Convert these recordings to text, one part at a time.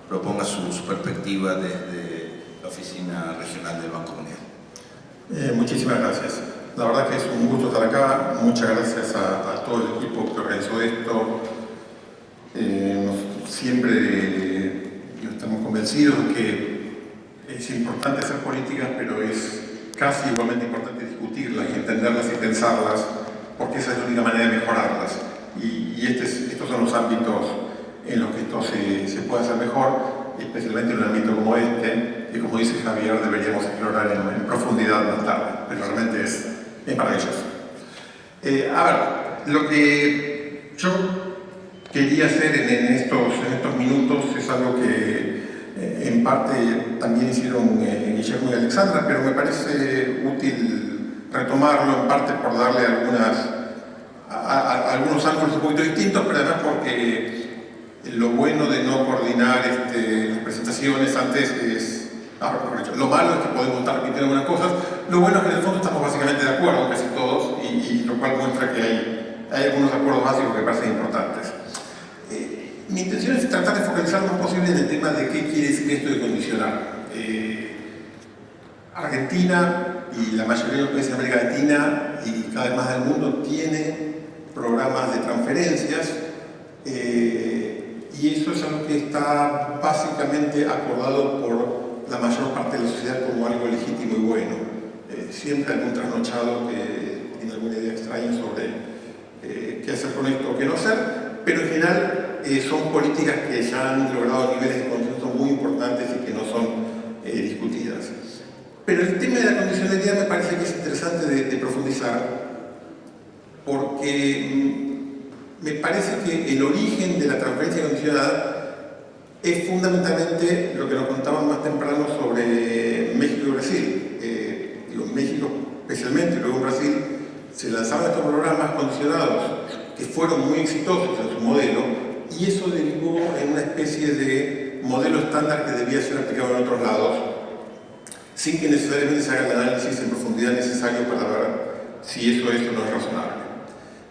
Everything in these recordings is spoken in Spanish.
proponga su perspectiva desde la Oficina Regional del Banco Mundial. Muchísimas gracias. La verdad que es un gusto estar acá. Muchas gracias a todo el equipo que organizó esto. Siempre estamos convencidos de que es importante hacer políticas, pero es casi igualmente importante discutirlas y entenderlas y pensarlas, porque esa es la única manera de mejorarlas. Y estos son los ámbitos en los que esto se puede hacer mejor, especialmente en un ámbito como este, que, como dice Javier, deberíamos explorar en profundidad más tarde, pero realmente es maravilloso. Lo que yo quería hacer en estos minutos es algo que en parte también hicieron Guillermo y Alexandra, pero me parece útil retomarlo, en parte por darle algunos ángulos un poquito distintos, pero además porque lo bueno de no coordinar las presentaciones antes es... lo malo es que podemos estar repitiendo algunas cosas, lo bueno es que en el fondo estamos básicamente de acuerdo, casi todos, y lo cual muestra que hay algunos acuerdos básicos que parecen importantes. Mi intención es tratar de focalizar lo más posible en el tema de qué quiere decir esto de condicionar. Argentina y la mayoría de los países de América Latina y cada vez más del mundo tiene programas de transferencias, y eso es algo que está básicamente acordado por la mayor parte de la sociedad como algo legítimo y bueno. Siempre hay algún trasnochado que tiene alguna idea extraña sobre qué hacer con esto o qué no hacer, pero en general son políticas que ya han logrado niveles de consenso muy importantes y que no son discutidas. Pero el tema de la condicionalidad me parece que es interesante de profundizar, porque me parece que el origen de la transferencia condicionada es fundamentalmente lo que nos contaban más temprano sobre México y Brasil. En México especialmente, y luego en Brasil, se lanzaban estos programas condicionados que fueron muy exitosos en su modelo, y eso derivó en una especie de modelo estándar que debía ser aplicado en otros lados, sin que necesariamente se haga el análisis en profundidad necesario para ver si eso es o no es razonable.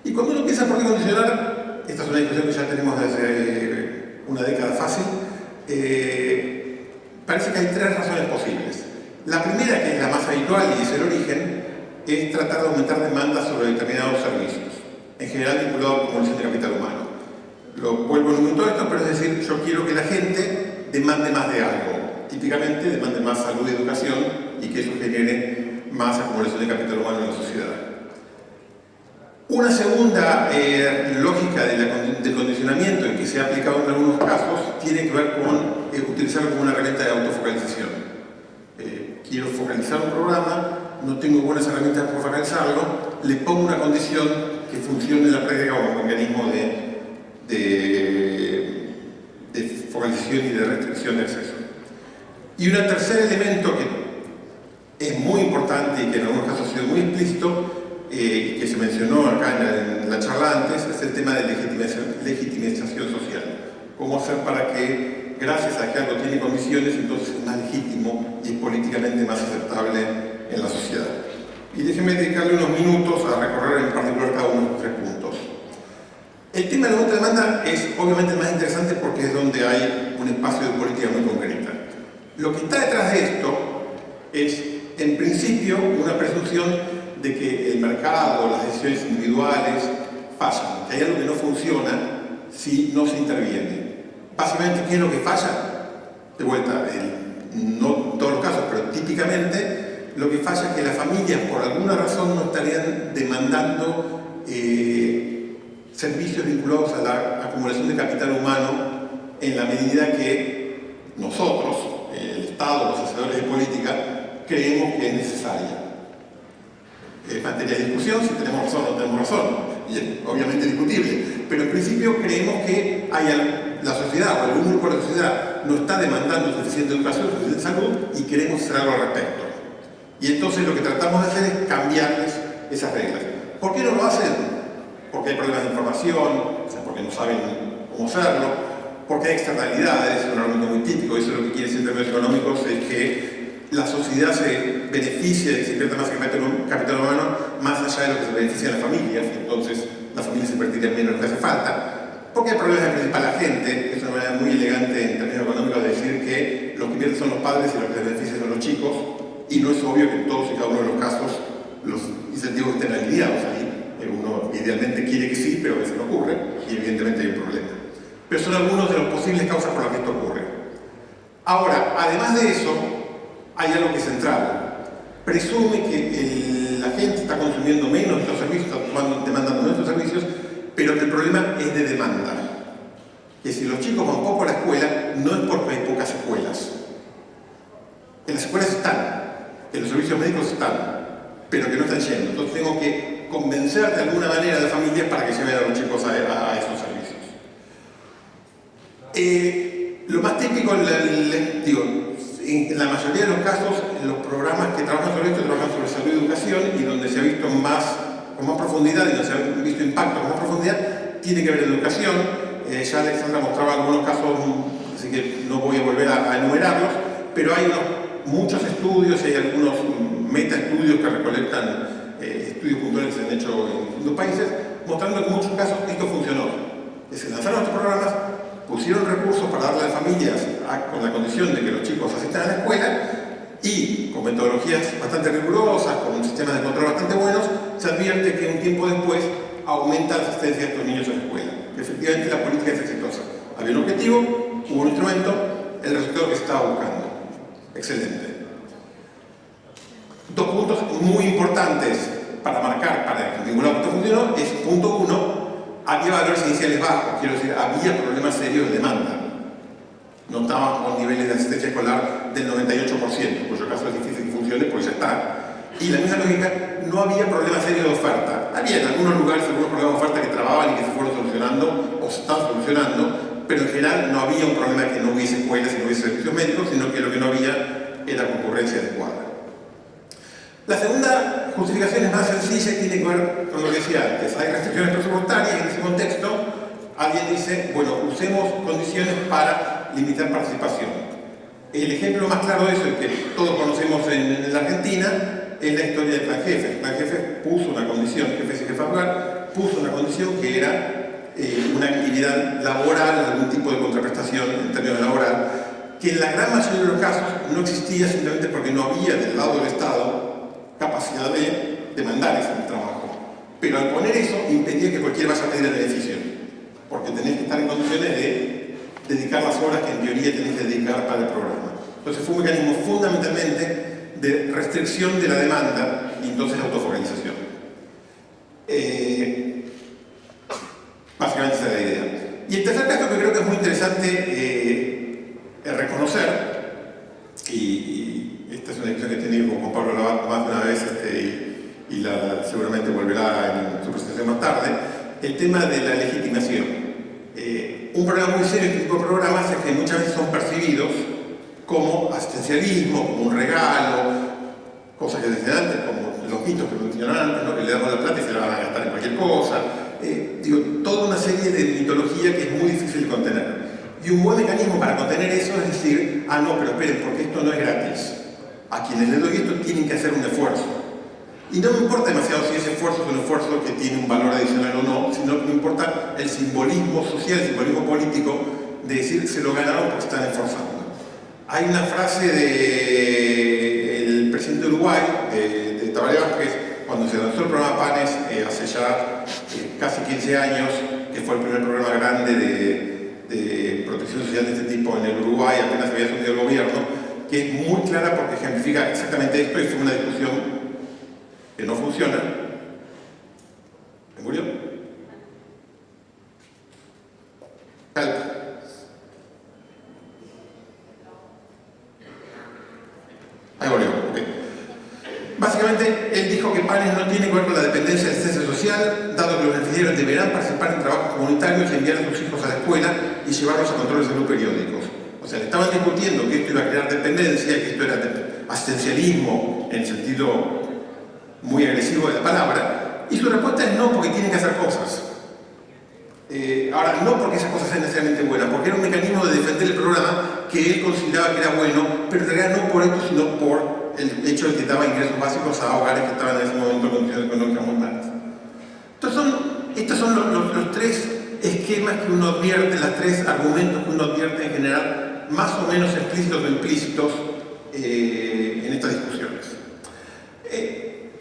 Y cuando uno piensa por qué condicionar, esta es una discusión que ya tenemos desde una década fácil, parece que hay tres razones posibles. La primera, que es la más habitual y es el origen, es tratar de aumentar demandas sobre determinados servicios, en general vinculados con acumulación de capital humano. Lo vuelvo en un momento a esto, pero es decir, yo quiero que la gente demande más de algo, típicamente demande más salud y educación, y que eso genere más acumulación de capital humano en la sociedad. Una segunda lógica del condicionamiento, y que se ha aplicado en algunos casos, tiene que ver con utilizarlo como una herramienta de autofocalización. Quiero focalizar un programa, no tengo buenas herramientas para focalizarlo, le pongo una condición que funcione en la práctica como un mecanismo de focalización y de restricción de acceso. Y un tercer elemento que es muy importante y que en algunos casos ha sido muy explícito, que se mencionó acá en la charla antes, es el tema de legitimización social. Cómo hacer para que, gracias a que algo tiene condiciones, entonces es más legítimo y es políticamente más aceptable en la sociedad. Y déjenme dedicarle unos minutos a recorrer en particular cada uno de los tres puntos. El tema de la autodemanda es obviamente más interesante porque es donde hay un espacio de política muy concreta. Lo que está detrás de esto es, en principio, una presunción de que el mercado, las decisiones individuales fallan, que hay algo que no funciona si no se interviene. Básicamente, ¿qué es lo que falla? De vuelta, no en todos los casos, pero típicamente lo que falla es que las familias por alguna razón no estarían demandando servicios vinculados a la acumulación de capital humano en la medida que nosotros, el Estado, los hacedores de política, creemos que es necesaria. Es materia de discusión si tenemos razón o no tenemos razón, y es obviamente discutible, pero en principio creemos que la sociedad o algún grupo de la sociedad no está demandando suficiente educación, suficiente salud, y queremos hacer algo al respecto. Y entonces lo que tratamos de hacer es cambiarles esas reglas. ¿Por qué no lo hacen? Porque hay problemas de información, o sea, porque no saben cómo hacerlo, porque hay externalidades, es un argumento muy típico, eso es lo que quiere decir en términos económicos, es que la sociedad se beneficia de que se invierta más capital humano más allá de lo que se beneficia en las familias, y entonces las familias se invertirían menos en lo que hace falta, porque hay problemas de principal la gente, es una manera muy elegante padres y lo que les beneficia son los chicos, y no es obvio que en todos y cada uno de los casos los incentivos estén alineados ahí. Uno idealmente quiere que sí, pero a veces no ocurre, y evidentemente hay un problema. Pero son algunos de las posibles causas por las que esto ocurre. Ahora, además de eso, hay algo que es central. Presume que la gente está consumiendo menos estos servicios, está demandando menos estos servicios, pero que el problema es de demanda. Que si los chicos van poco a la escuela, no es porque hay pocas escuelas. En las escuelas están, en los servicios médicos están, pero que no están yendo. Entonces tengo que convencer de alguna manera a las familias para que lleven a los chicos a esos servicios. Lo más típico, en la mayoría de los casos, los programas que trabajan sobre esto trabajan sobre salud y educación, y donde se ha visto con más profundidad y donde se ha visto impacto con más profundidad, tiene que ver educación. Ya Alexandra mostraba algunos casos, así que no voy a volver a enumerarlos, pero hay muchos estudios y hay algunos metaestudios que recolectan estudios puntuales que se han hecho en distintos países, mostrando que en muchos casos esto funcionó. Se lanzaron estos programas, pusieron recursos para darle a las familias con la condición de que los chicos asistan a la escuela, y con metodologías bastante rigurosas, con sistemas de control bastante buenos, se advierte que un tiempo después aumenta la asistencia de estos niños a la escuela. Efectivamente, la política es exitosa. Había un objetivo, hubo un instrumento, el resultado que se estaba buscando. Excelente. Dos puntos muy importantes para marcar para que ningún auto funcionó es: punto 1, había valores iniciales bajos, quiero decir, había problemas serios de demanda. No estaban con niveles de asistencia escolar del 98%, cuyo caso es difícil que funcione, pues ya está. Y la misma lógica, no había problemas serios de oferta. Había en algunos lugares algunos problemas de oferta que trababan y que se fueron solucionando o se están solucionando, pero en general no había un problema de que no hubiese escuelas y no hubiese servicios médicos, sino que lo que no había era concurrencia adecuada. La segunda justificación es más sencilla y tiene que ver con lo que decía antes. Hay restricciones presupuestarias y en ese contexto alguien dice, bueno, usemos condiciones para limitar participación. El ejemplo más claro de eso, que todos conocemos en la Argentina, es la historia del Plan Jefe. El Plan Jefe puso una condición, jefes y jefas rural, puso una condición que era una actividad laboral, algún tipo de contraprestación en términos laboral, que en la gran mayoría de los casos no existía simplemente porque no había del lado del Estado capacidad de demandar ese trabajo. Pero al poner eso, impedía que cualquiera vaya a pedir el beneficio, porque tenés que estar en condiciones de dedicar las horas que en teoría tenés que dedicar para el programa. Entonces fue un mecanismo fundamentalmente de restricción de la demanda y entonces autofocalización. Básicamente esa es la idea. Y el tercer caso que creo que es muy interesante reconocer, y esta es una discusión que he tenido con Juan Pablo Labat más de una vez y seguramente volverá en su presentación más tarde, el tema de la legitimación. Un problema muy serio de este tipo de programas es que muchas veces son percibidos como asistencialismo, como un regalo, cosas que decían antes, como los mitos que mencionaban antes, ¿no? Que le damos la plata y se la van a gastar en cualquier cosa. Toda una serie de mitología que es muy difícil de contener. Y un buen mecanismo para contener eso es decir, no, pero esperen, porque esto no es gratis. A quienes les doy esto tienen que hacer un esfuerzo. Y no me importa demasiado si ese esfuerzo es un esfuerzo que tiene un valor adicional o no, sino que me importa el simbolismo social, el simbolismo político de decir se lo ganaron porque están esforzando. Hay una frase del presidente de Uruguay, de Tabaré Vázquez, cuando se lanzó el programa PANES hace ya casi 15 años, que fue el primer programa grande de protección social de este tipo en el Uruguay, apenas había asumido el gobierno, que es muy clara porque ejemplifica exactamente esto y fue una discusión que no funciona. ¿Me murió? Ahí volvió, ok. Básicamente, él dijo que PANES no tiene que ver con la dependencia de asistencia social, dado que los beneficiarios deberán participar en trabajos comunitarios y enviar a sus hijos a la escuela y llevarlos a controles de salud periódicos. O sea, le estaban discutiendo que esto iba a crear dependencia, que esto era asistencialismo en el sentido muy agresivo de la palabra, y su respuesta es no, porque tienen que hacer cosas. Ahora, no porque esas cosas sean necesariamente buenas, porque era un mecanismo de defender el programa que él consideraba que era bueno, pero en realidad no por esto, sino por el hecho de que daba ingresos básicos a hogares que estaban en ese momento en condiciones económicas muy malas. Entonces, estos son los tres esquemas que uno advierte, los tres argumentos que uno advierte en general, más o menos explícitos o implícitos, en estas discusiones.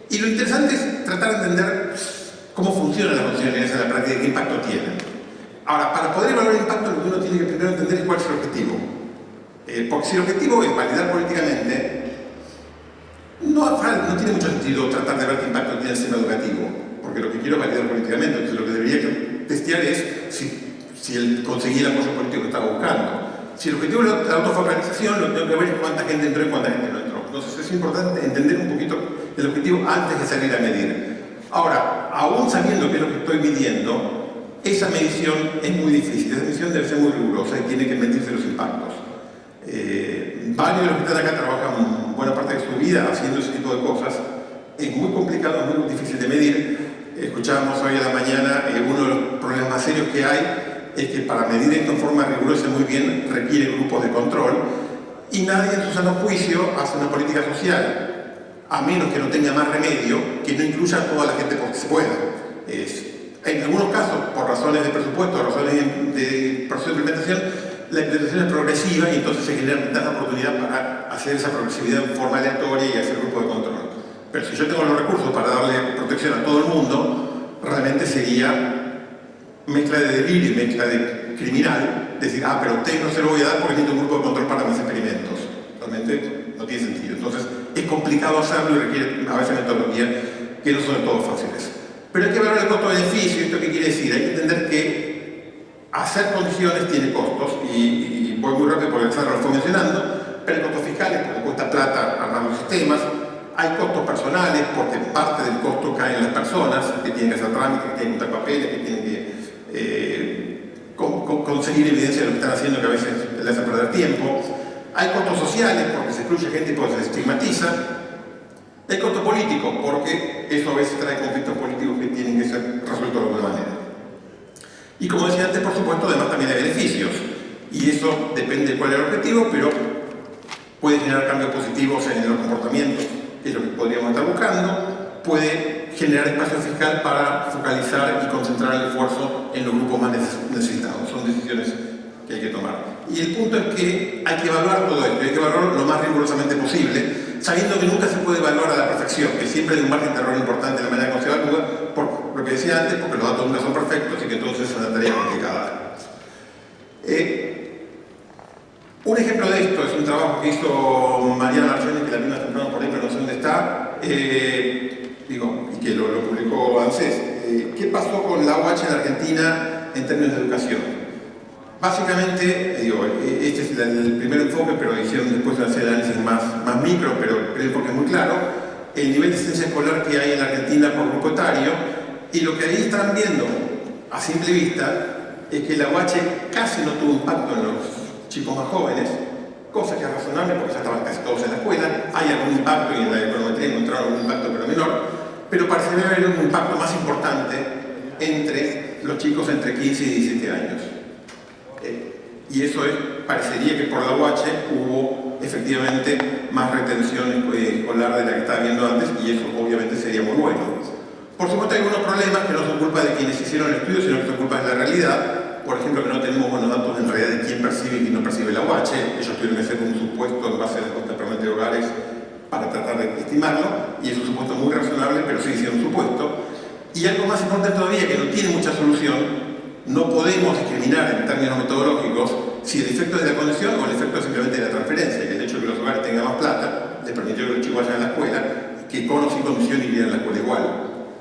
Y lo interesante es tratar de entender cómo funcionan las condiciones en la práctica y qué impacto tienen. Ahora, para poder evaluar el impacto, lo que uno tiene que primero entender es cuál es el objetivo. Porque si el objetivo es validar políticamente, no tiene mucho sentido tratar de ver qué impacto tiene el sistema educativo, porque lo que quiero es validar políticamente, entonces lo que debería testear es si él conseguía el apoyo político que estaba buscando. Si el objetivo es la autofocalización, lo que tengo que ver es cuánta gente entró y cuánta gente no entró. Entonces es importante entender un poquito el objetivo antes de salir a medir. Ahora, aún sabiendo qué es lo que estoy midiendo, esa medición es muy difícil, esa medición debe ser muy rigurosa y tiene que medirse los impactos. Varios de los que están acá trabajan buena parte de su vida haciendo ese tipo de cosas. Es muy complicado, es muy difícil de medir. Escuchábamos hoy a la mañana, uno de los problemas más serios que hay es que para medir esto en forma rigurosa muy bien requiere grupos de control y nadie en su sano juicio hace una política social, a menos que no tenga más remedio, que no incluya a toda la gente porque se pueda. En algunos casos, por razones de presupuesto, razones de proceso de implementación, la implementación es progresiva y entonces se genera la oportunidad para hacer esa progresividad en forma aleatoria y hacer grupos de control. Pero si yo tengo los recursos para darle protección a todo el mundo, realmente sería mezcla de delirio y mezcla de criminal, decir, pero a ustedes no se lo voy a dar porque necesito un grupo de control para mis experimentos. Realmente no tiene sentido. Entonces es complicado hacerlo y requiere a veces metodologías que no son de todo fáciles. Pero hay que ver el costo-beneficio. ¿Esto qué quiere decir? Hay que entender que hacer condiciones tiene costos y voy muy rápido porque el Sandra lo fue mencionando, pero hay costos fiscales porque cuesta plata armar los sistemas, hay costos personales porque parte del costo cae en las personas que tienen que hacer trámites, que tienen que juntar papeles, que tienen que conseguir evidencia de lo que están haciendo, que a veces les hace perder tiempo. Hay costos sociales porque se excluye gente y porque se estigmatiza. Hay costo político porque eso a veces trae conflictos políticos que tienen que ser resueltos de alguna manera. Y como decía antes, por supuesto, además también hay beneficios. Y eso depende de cuál es el objetivo, pero puede generar cambios positivos en los comportamientos, que es lo que podríamos estar buscando. Puede generar espacio fiscal para focalizar y concentrar el esfuerzo en los grupos más necesitados. Son decisiones que hay que tomar. Y el punto es que hay que evaluar todo esto, hay que evaluarlo lo más rigurosamente posible, sabiendo que nunca se puede evaluar a la perfección, que siempre hay un margen de error importante en la manera como se evalúa, por lo que decía antes, porque los datos nunca son perfectos y que entonces es una tarea complicada. Un ejemplo de esto es un trabajo que hizo Mariana Marchoni, que la vimos temprano por ahí, pero no sé dónde está, y que lo publicó ANSES. ¿Qué pasó con la UH en Argentina en términos de educación? Básicamente, este es el primer enfoque, pero hicieron después una serie de análisis más micro, pero el enfoque es muy claro. El nivel de asistencia escolar que hay en la Argentina por grupo etario, y lo que ahí están viendo a simple vista es que la UH casi no tuvo impacto en los chicos más jóvenes, cosa que es razonable porque ya estaban casi todos en la escuela. Hay algún impacto y en la econometría encontraron algún impacto, pero menor, pero parecería haber un impacto más importante entre los chicos entre 15 y 17 años. Y eso parecería que por la UH hubo efectivamente más retención escolar de la que estaba viendo antes, y eso obviamente sería muy bueno. Por supuesto hay algunos problemas que no son culpa de quienes hicieron el estudio, sino que son culpa de la realidad. Por ejemplo, que no tenemos buenos datos en realidad de quién percibe y quién no percibe la UH. Ellos tuvieron que hacer un supuesto en base a la costa permanente de hogares para tratar de estimarlo, y es un supuesto muy razonable, pero sigue siendo un supuesto. Y algo más importante todavía, que no tiene mucha solución: no podemos discriminar en términos metodológicos si el efecto es de la condición o el efecto es simplemente de la transferencia, que el hecho de que los hogares tengan más plata les permitió que los chicos vayan a la escuela, que con o sin condición irían a la escuela igual.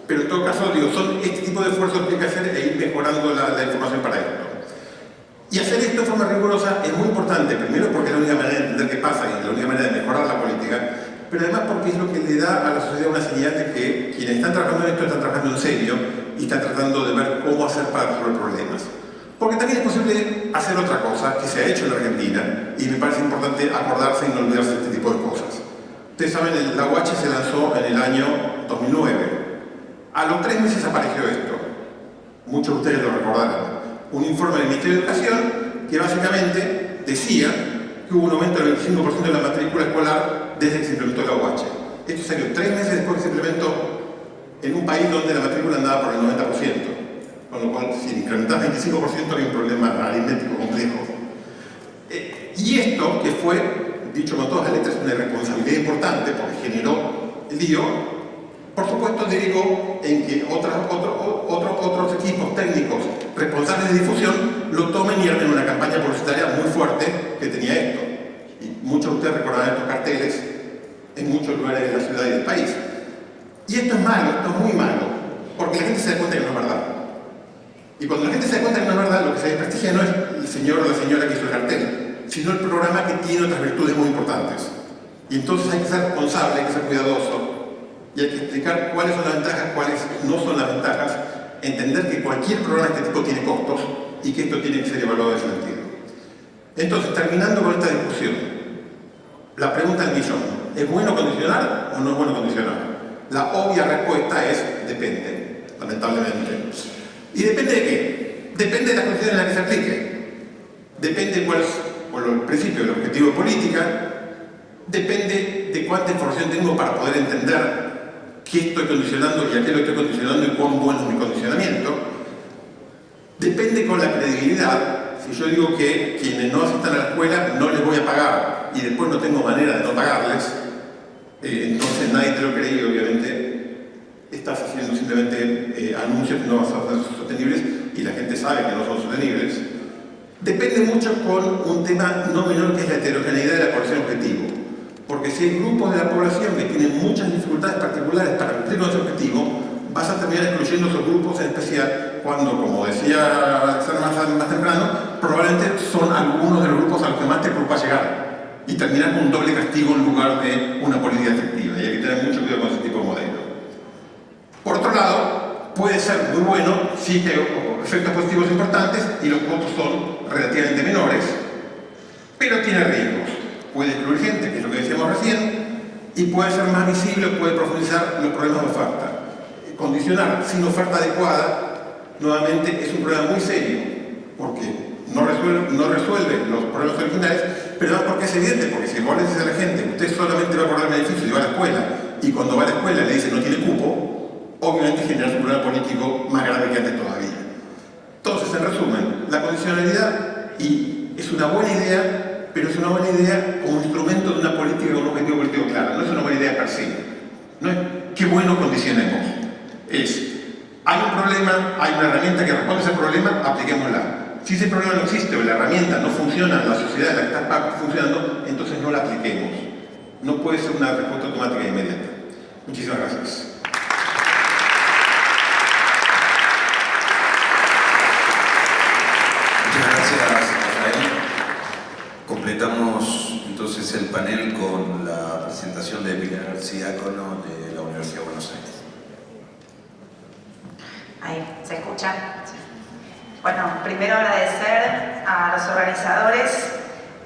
Pero en todo caso, son este tipo de esfuerzos que hay que hacer e ir mejorando la información para esto. Y hacer esto de forma rigurosa es muy importante, primero porque es la única manera de entender qué pasa y la única manera de mejorar la política, pero además porque es lo que le da a la sociedad una señal de que quienes están trabajando en esto están trabajando en serio y están tratando de ver cómo hacer para resolver problemas. Porque también es posible hacer otra cosa que se ha hecho en la Argentina, y me parece importante acordarse y no olvidarse de este tipo de cosas. Ustedes saben, la UH se lanzó en el año 2009. A los 3 meses apareció esto. Muchos de ustedes lo recordarán. Un informe del Ministerio de Educación que básicamente decía que hubo un aumento del 25% de la matrícula escolar desde que se implementó la UH. Esto salió 3 meses después que se implementó en un país donde la matrícula andaba por el 90%. Con lo cual, si incrementas 25% había un problema aritmético complejo. Y esto, que fue dicho con todas las letras, una responsabilidad importante porque generó el lío, por supuesto derivó en que otros equipos técnicos responsables de difusión lo tomen y armen una campaña publicitaria muy fuerte que tenía esto. Y muchos de ustedes recordarán estos carteles en muchos lugares de la ciudad y del país. Y esto es malo, esto es muy malo, porque la gente se da cuenta que no es verdad. Y cuando la gente se da cuenta que no es verdad, lo que se desprestigia no es el señor o la señora que hizo el cartel, sino el programa que tiene otras virtudes muy importantes. Y entonces hay que ser responsable, hay que ser cuidadoso, y hay que explicar cuáles son las ventajas, cuáles no son las ventajas, entender que cualquier programa de este tipo tiene costos y que esto tiene que ser evaluado en ese sentido. Entonces, terminando con esta discusión, la pregunta del millón, ¿es bueno condicionar o no es bueno condicionar? La obvia respuesta es depende, lamentablemente. ¿Y depende de qué? Depende de las condiciones en las que se aplique. Depende de cuál es, por el principio, el objetivo de política. Depende de cuánta información tengo para poder entender qué estoy condicionando y a qué lo estoy condicionando y cuán bueno es mi condicionamiento. Depende con la credibilidad. Si yo digo que quienes no asistan a la escuela no les voy a pagar y después no tengo manera de no pagarles, entonces nadie te lo cree y obviamente estás haciendo simplemente anuncios que no van a ser sostenibles y la gente sabe que no son sostenibles. Depende mucho con un tema no menor que es la heterogeneidad de la población objetivo. Porque si hay grupos de la población que tienen muchas dificultades particulares para cumplir con ese objetivo, vas a terminar excluyendo esos grupos en especial cuando, como decía Alexander más temprano, probablemente son algunos de los grupos a los que más te preocupa llegar y terminar con un doble castigo en lugar de una política efectiva. Y hay que tener mucho cuidado con ese tipo de modelo. Por otro lado, puede ser muy bueno si tiene efectos positivos importantes y los costos son relativamente menores, pero tiene riesgos. Puede excluir gente, que es lo que decíamos recién, y puede ser más visible, puede profundizar los problemas de oferta. Condicionar sin oferta adecuada, nuevamente, es un problema muy serio, porque no resuelve los problemas originales, pero además porque es evidente, porque si vos le dices a la gente, usted solamente va a acordar el beneficio y va a la escuela, y cuando va a la escuela le dice no tiene cupo, obviamente genera un problema político más grave que antes todavía. Entonces, en resumen, la condicionalidad es una buena idea, pero es una buena idea como instrumento de una política con un objetivo político claro. No es una buena idea per se. No es qué bueno condicionemos. Hay un problema, hay una herramienta que responde a ese problema, apliquémosla. Si ese problema no existe o la herramienta no funciona en la sociedad en la que está funcionando, entonces no la apliquemos. No puede ser una respuesta automática e inmediata. Muchísimas gracias. Muchas gracias, Rafael. Completamos entonces el panel con la presentación de Pilar Diácono de la Universidad de Buenos Aires. Ahí, ¿se escucha? Bueno, primero agradecer a los organizadores,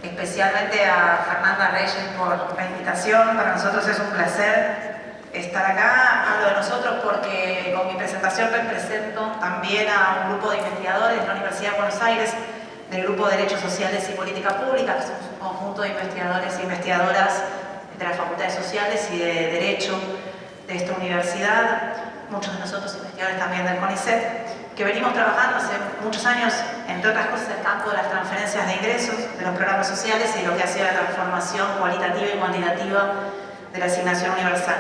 especialmente a Fernanda Reyes por la invitación. Para nosotros es un placer estar acá. Hablo de nosotros porque con mi presentación represento también a un grupo de investigadores de la Universidad de Buenos Aires, del Grupo de Derechos Sociales y Política Pública, que somos un conjunto de investigadores e investigadoras de las facultades sociales y de Derecho de esta universidad, muchos de nosotros investigadores también del CONICET, que venimos trabajando hace muchos años, entre otras cosas, en el campo de las transferencias de ingresos, de los programas sociales y lo que ha sido la transformación cualitativa y cuantitativa de la asignación universal.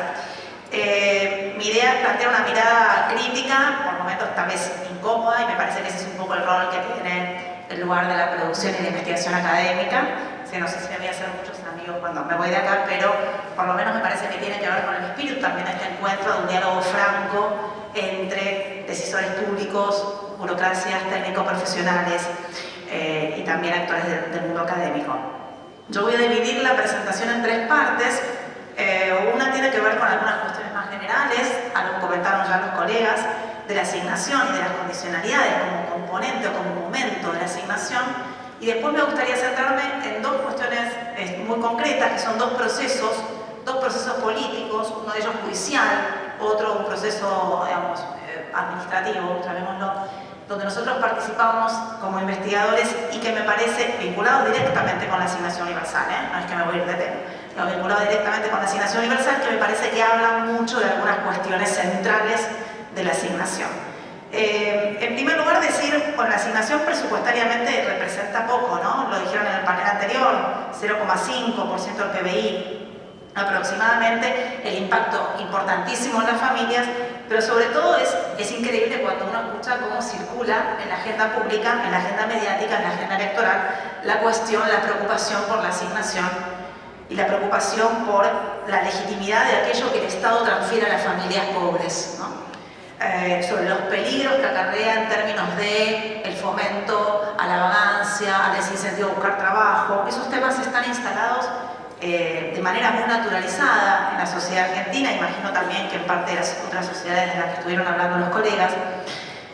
Mi idea es plantear una mirada crítica, por momentos tal vez incómoda, y me parece que ese es un poco el rol que tiene el lugar de la producción y la investigación académica. No sé si me voy a hacer muchos amigos cuando me voy de acá, pero por lo menos me parece que tiene que ver con el espíritu también de este encuentro de un diálogo franco entre decisores públicos, burocracias, técnico-profesionales y también actores del mundo académico. Yo voy a dividir la presentación en tres partes. Una tiene que ver con algunas cuestiones más generales, algo que comentaron ya los colegas, de la asignación y de las condicionalidades como componente o como momento de la asignación. Y después me gustaría centrarme en dos cuestiones muy concretas, que son dos procesos políticos, uno de ellos judicial, otro un proceso, digamos, administrativo, llamémoslo, donde nosotros participamos como investigadores y que me parece vinculado directamente con la asignación universal, no es que me voy a ir de tema, pero vinculado directamente con la asignación universal, que me parece que habla mucho de algunas cuestiones centrales de la asignación. En primer lugar, decir, con la asignación presupuestariamente representa poco, ¿no? Lo dijeron en el panel anterior, 0,5% del PBI aproximadamente, el impacto importantísimo en las familias, pero sobre todo es increíble cuando uno escucha cómo circula en la agenda pública, en la agenda mediática, en la agenda electoral, la cuestión, la preocupación por la asignación y la preocupación por la legitimidad de aquello que el Estado transfiere a las familias pobres, ¿no? Sobre los peligros que acarrea en términos de el fomento a la vagancia, al desincentivo a buscar trabajo. Esos temas están instalados de manera muy naturalizada en la sociedad argentina, imagino también que en parte de las otras sociedades de las que estuvieron hablando los colegas.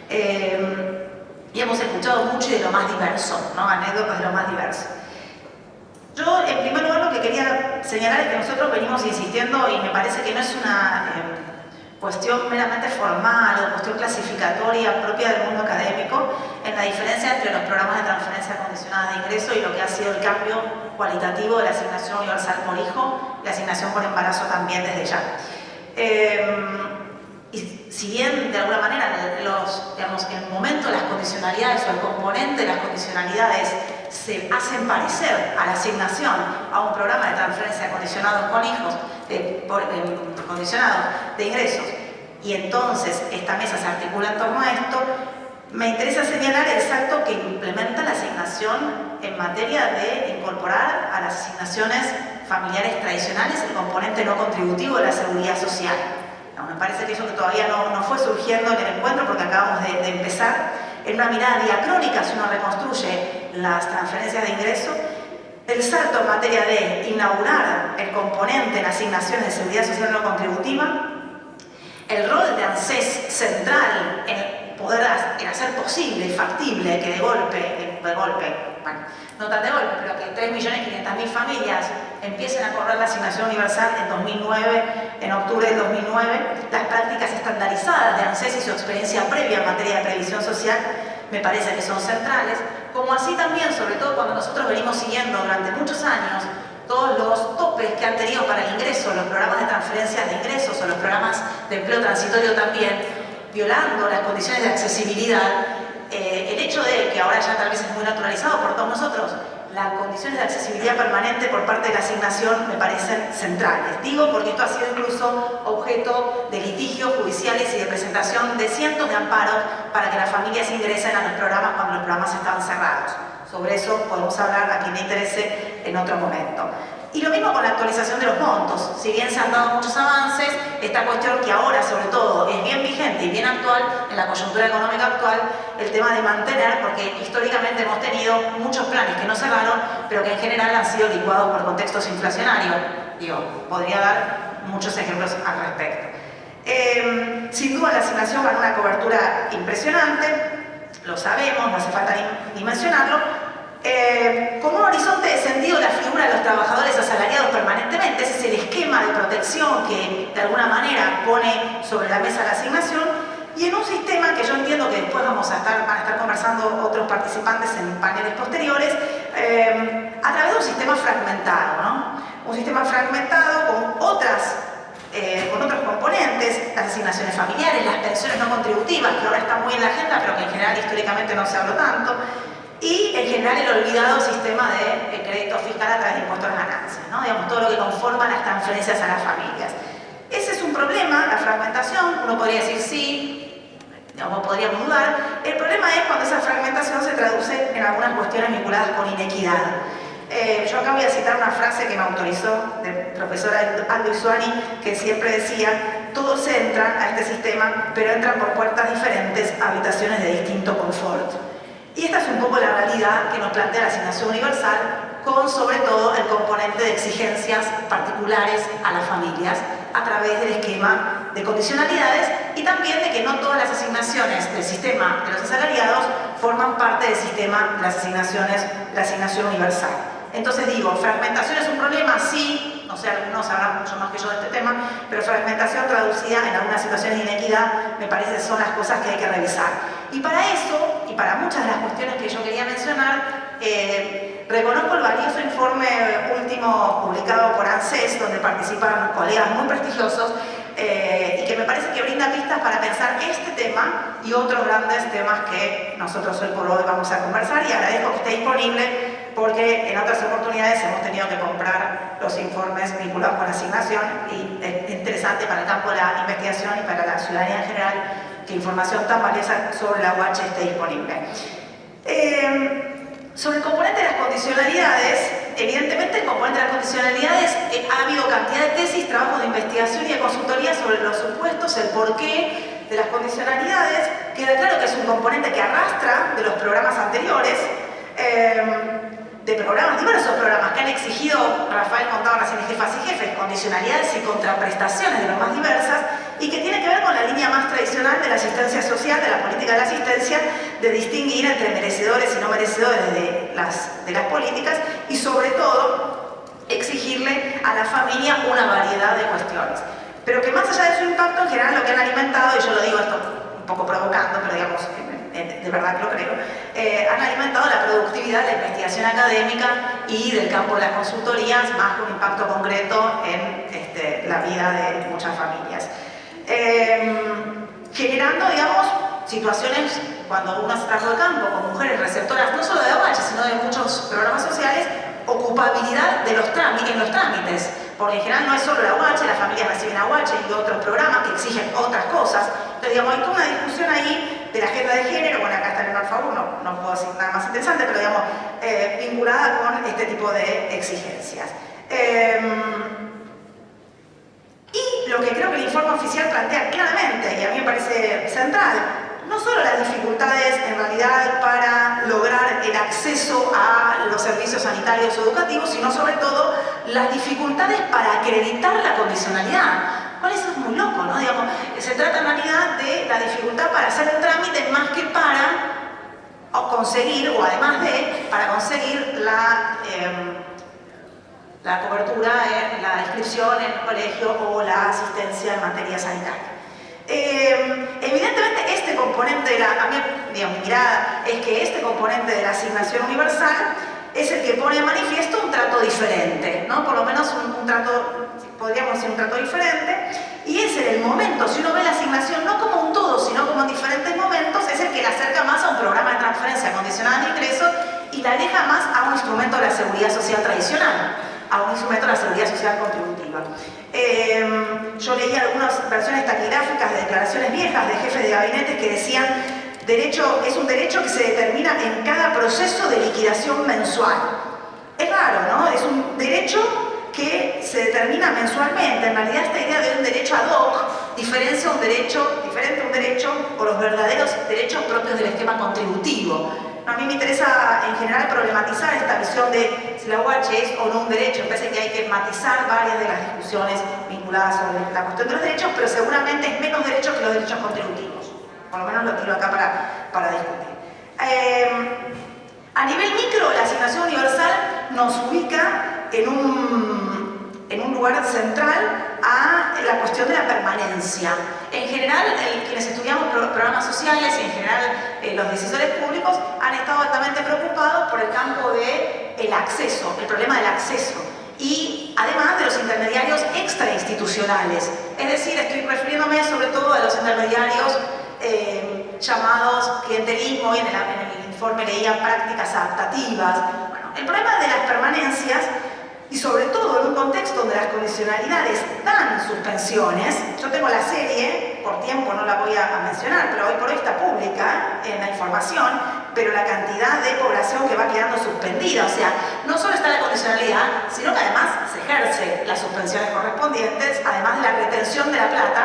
Y hemos escuchado mucho de lo más diverso, ¿no? Anécdotas de lo más diverso. Yo, en primer lugar, lo que quería señalar es que nosotros venimos insistiendo, y me parece que no es una cuestión meramente formal o cuestión clasificatoria propia del mundo académico, en la diferencia entre los programas de transferencia condicionada de ingreso y lo que ha sido el cambio cualitativo de la asignación universal por hijo y la asignación por embarazo también desde ya. Y si bien de alguna manera el momento de las condicionalidades o el componente de las condicionalidades se hacen parecer a la asignación a un programa de transferencia condicionado con hijos, condicionado de ingresos, y entonces esta mesa se articula en torno a esto, me interesa señalar el salto que implementa la asignación en materia de incorporar a las asignaciones familiares tradicionales el componente no contributivo de la seguridad social. Me parece que eso que todavía no fue surgiendo en el encuentro, porque acabamos de empezar, en una mirada diacrónica, si uno reconstruye las transferencias de ingreso, el salto en materia de inaugurar el componente en asignaciones de seguridad social no contributiva, el rol de ANSES central en poder hacer posible y factible que de golpe, bueno, no tan de golpe, pero que 3.500.000 familias empiecen a cobrar la asignación universal en 2009, en octubre del 2009, las prácticas estandarizadas de ANSES y su experiencia previa en materia de previsión social me parece que son centrales, como así también, sobre todo cuando nosotros venimos siguiendo durante muchos años todos los topes que han tenido para el ingreso, los programas de transferencias de ingresos o los programas de empleo transitorio también, violando las condiciones de accesibilidad, el hecho de que ahora ya tal vez es muy naturalizado por todos nosotros, las condiciones de accesibilidad permanente por parte de la asignación me parecen centrales. Digo porque esto ha sido incluso objeto de litigios judiciales y de presentación de cientos de amparos para que las familias ingresen a los programas cuando los programas estaban cerrados. Sobre eso podemos hablar a quien le interese en otro momento. Y lo mismo con la actualización de los montos. Si bien se han dado muchos avances, esta cuestión que ahora sobre todo es bien vigente y bien actual en la coyuntura económica actual, el tema de mantener, porque históricamente hemos tenido muchos planes que no cerraron, pero que en general han sido licuados por contextos inflacionarios. Podría dar muchos ejemplos al respecto. Sin duda la asignación ganó una cobertura impresionante, lo sabemos, no hace falta ni mencionarlo, con un horizonte de sentido la figura de los trabajadores asalariados permanentemente. Ese es el esquema de protección que de alguna manera pone sobre la mesa la asignación, y en un sistema que yo entiendo que después van a estar conversando otros participantes en paneles posteriores, a través de un sistema fragmentado, ¿no? Un sistema fragmentado con otros componentes, las asignaciones familiares, las pensiones no contributivas, que ahora están muy en la agenda, pero que en general históricamente no se habló tanto, y en general el olvidado sistema de crédito fiscal a través de impuestos a las ganancias, ¿no? Digamos, todo lo que conforma las transferencias a las familias. Ese es un problema, la fragmentación. Uno podría decir sí, digamos, podríamos dudar. El problema es cuando esa fragmentación se traduce en algunas cuestiones vinculadas con inequidad. Yo acá voy a citar una frase que me autorizó del profesor Aldo Isuani, que siempre decía: todos entran a este sistema, pero entran por puertas diferentes a habitaciones de distinto confort. Y esta es un poco la realidad que nos plantea la asignación universal, con sobre todo el componente de exigencias particulares a las familias a través del esquema de condicionalidades, y también de que no todas las asignaciones del sistema de los asalariados forman parte del sistema de las asignaciones de la asignación universal. Entonces digo, ¿fragmentación es un problema? Sí, no sé, algunos sabrán mucho más que yo de este tema, pero fragmentación traducida en algunas situaciones de inequidad me parece que son las cosas que hay que revisar. Y para eso, y para muchas de las cuestiones que yo quería mencionar, reconozco el valioso informe último publicado por ANSES, donde participaron colegas muy prestigiosos, y que me parece que brinda pistas para pensar este tema y otros grandes temas que nosotros hoy por hoy vamos a conversar, y agradezco que esté disponible porque en otras oportunidades hemos tenido que comprar los informes vinculados con la asignación, y es interesante para el campo de la investigación y para la ciudadanía en general que información tan valiosa sobre la UH esté disponible. Sobre el componente de las condicionalidades, evidentemente el componente de las condicionalidades ha habido cantidad de tesis, trabajos de investigación y de consultoría sobre los supuestos, el porqué de las condicionalidades. Queda claro que es un componente que arrastra de los programas anteriores, de programas, diversos programas que han exigido, Rafael contaba recién de jefas y jefes, condicionalidades y contraprestaciones de lo más diversas, y que tiene que ver con la línea más tradicional de la asistencia social, de la política de la asistencia, de distinguir entre merecedores y no merecedores de las políticas, y sobre todo exigirle a la familia una variedad de cuestiones. Pero que más allá de su impacto, en general lo que han alimentado, y yo lo digo esto un poco provocando, pero digamos, de verdad que lo creo, han alimentado la productividad de la investigación académica y del campo de las consultorías, más con impacto concreto en la vida de muchas familias. Generando, digamos, situaciones, cuando uno se trabaja de campo con mujeres receptoras, no solo de AUH, sino de muchos programas sociales, ocupabilidad de en los trámites, porque en general no es solo la UH, las familias reciben AUH y otros programas que exigen otras cosas. Entonces, digamos, hay toda una discusión ahí de la agenda de género, bueno, acá está Leonor Favur, no puedo decir nada más interesante, pero digamos, vinculada con este tipo de exigencias. Y lo que creo que el informe oficial plantea claramente, y a mí me parece central, no solo las dificultades en realidad para lograr el acceso a los servicios sanitarios o educativos, sino sobre todo las dificultades para acreditar la condicionalidad. Cuál eso es muy loco, ¿no? Digamos, se trata en realidad de la dificultad para hacer el trámite más que para conseguir, o además de, para conseguir la cobertura en la inscripción en el colegio o la asistencia en materia sanitaria. Evidentemente este componente, mi mirada es que este componente de la asignación universal es el que pone de manifiesto un trato diferente, ¿no? Por lo menos un trato, podríamos decir un trato diferente, y es en el momento, si uno ve la asignación no como un todo, sino como en diferentes momentos, es el que la acerca más a un programa de transferencia condicionada de ingresos y la aleja más a un instrumento de la seguridad social tradicional, a un instrumento de la seguridad social contributiva. Yo leí algunas versiones taquigráficas de declaraciones viejas de jefes de gabinete que decían: es un derecho que se determina en cada proceso de liquidación mensual. Es raro, ¿no? Es un derecho que se determina mensualmente. En realidad esta idea de un derecho ad hoc diferente a un derecho o los verdaderos derechos propios del esquema contributivo. A mí me interesa en general problematizar esta visión de si la UH es o no un derecho. Me parece que hay que matizar varias de las discusiones vinculadas sobre la cuestión de los derechos, pero seguramente es menos derecho que los derechos contributivos. Por lo menos lo tiro acá para discutir. A nivel micro, la asignación universal nos ubica en un lugar central a la cuestión de la permanencia. En general, quienes estudiamos programas sociales y en general los decisores públicos han estado altamente preocupados por el campo del acceso, el problema del acceso, y además de los intermediarios extrainstitucionales. Es decir, estoy refiriéndome sobre todo a los intermediarios llamados clientelismo, y en el informe leía prácticas adaptativas. Bueno, el problema de las permanencias, y sobre todo en un contexto donde las condicionalidades dan suspensiones. Yo tengo la serie, por tiempo no la voy a mencionar, pero hoy por hoy está pública en la información, pero la cantidad de población que va quedando suspendida, o sea, no solo está la condicionalidad, sino que además se ejerce las suspensiones correspondientes, además de la retención de la plata,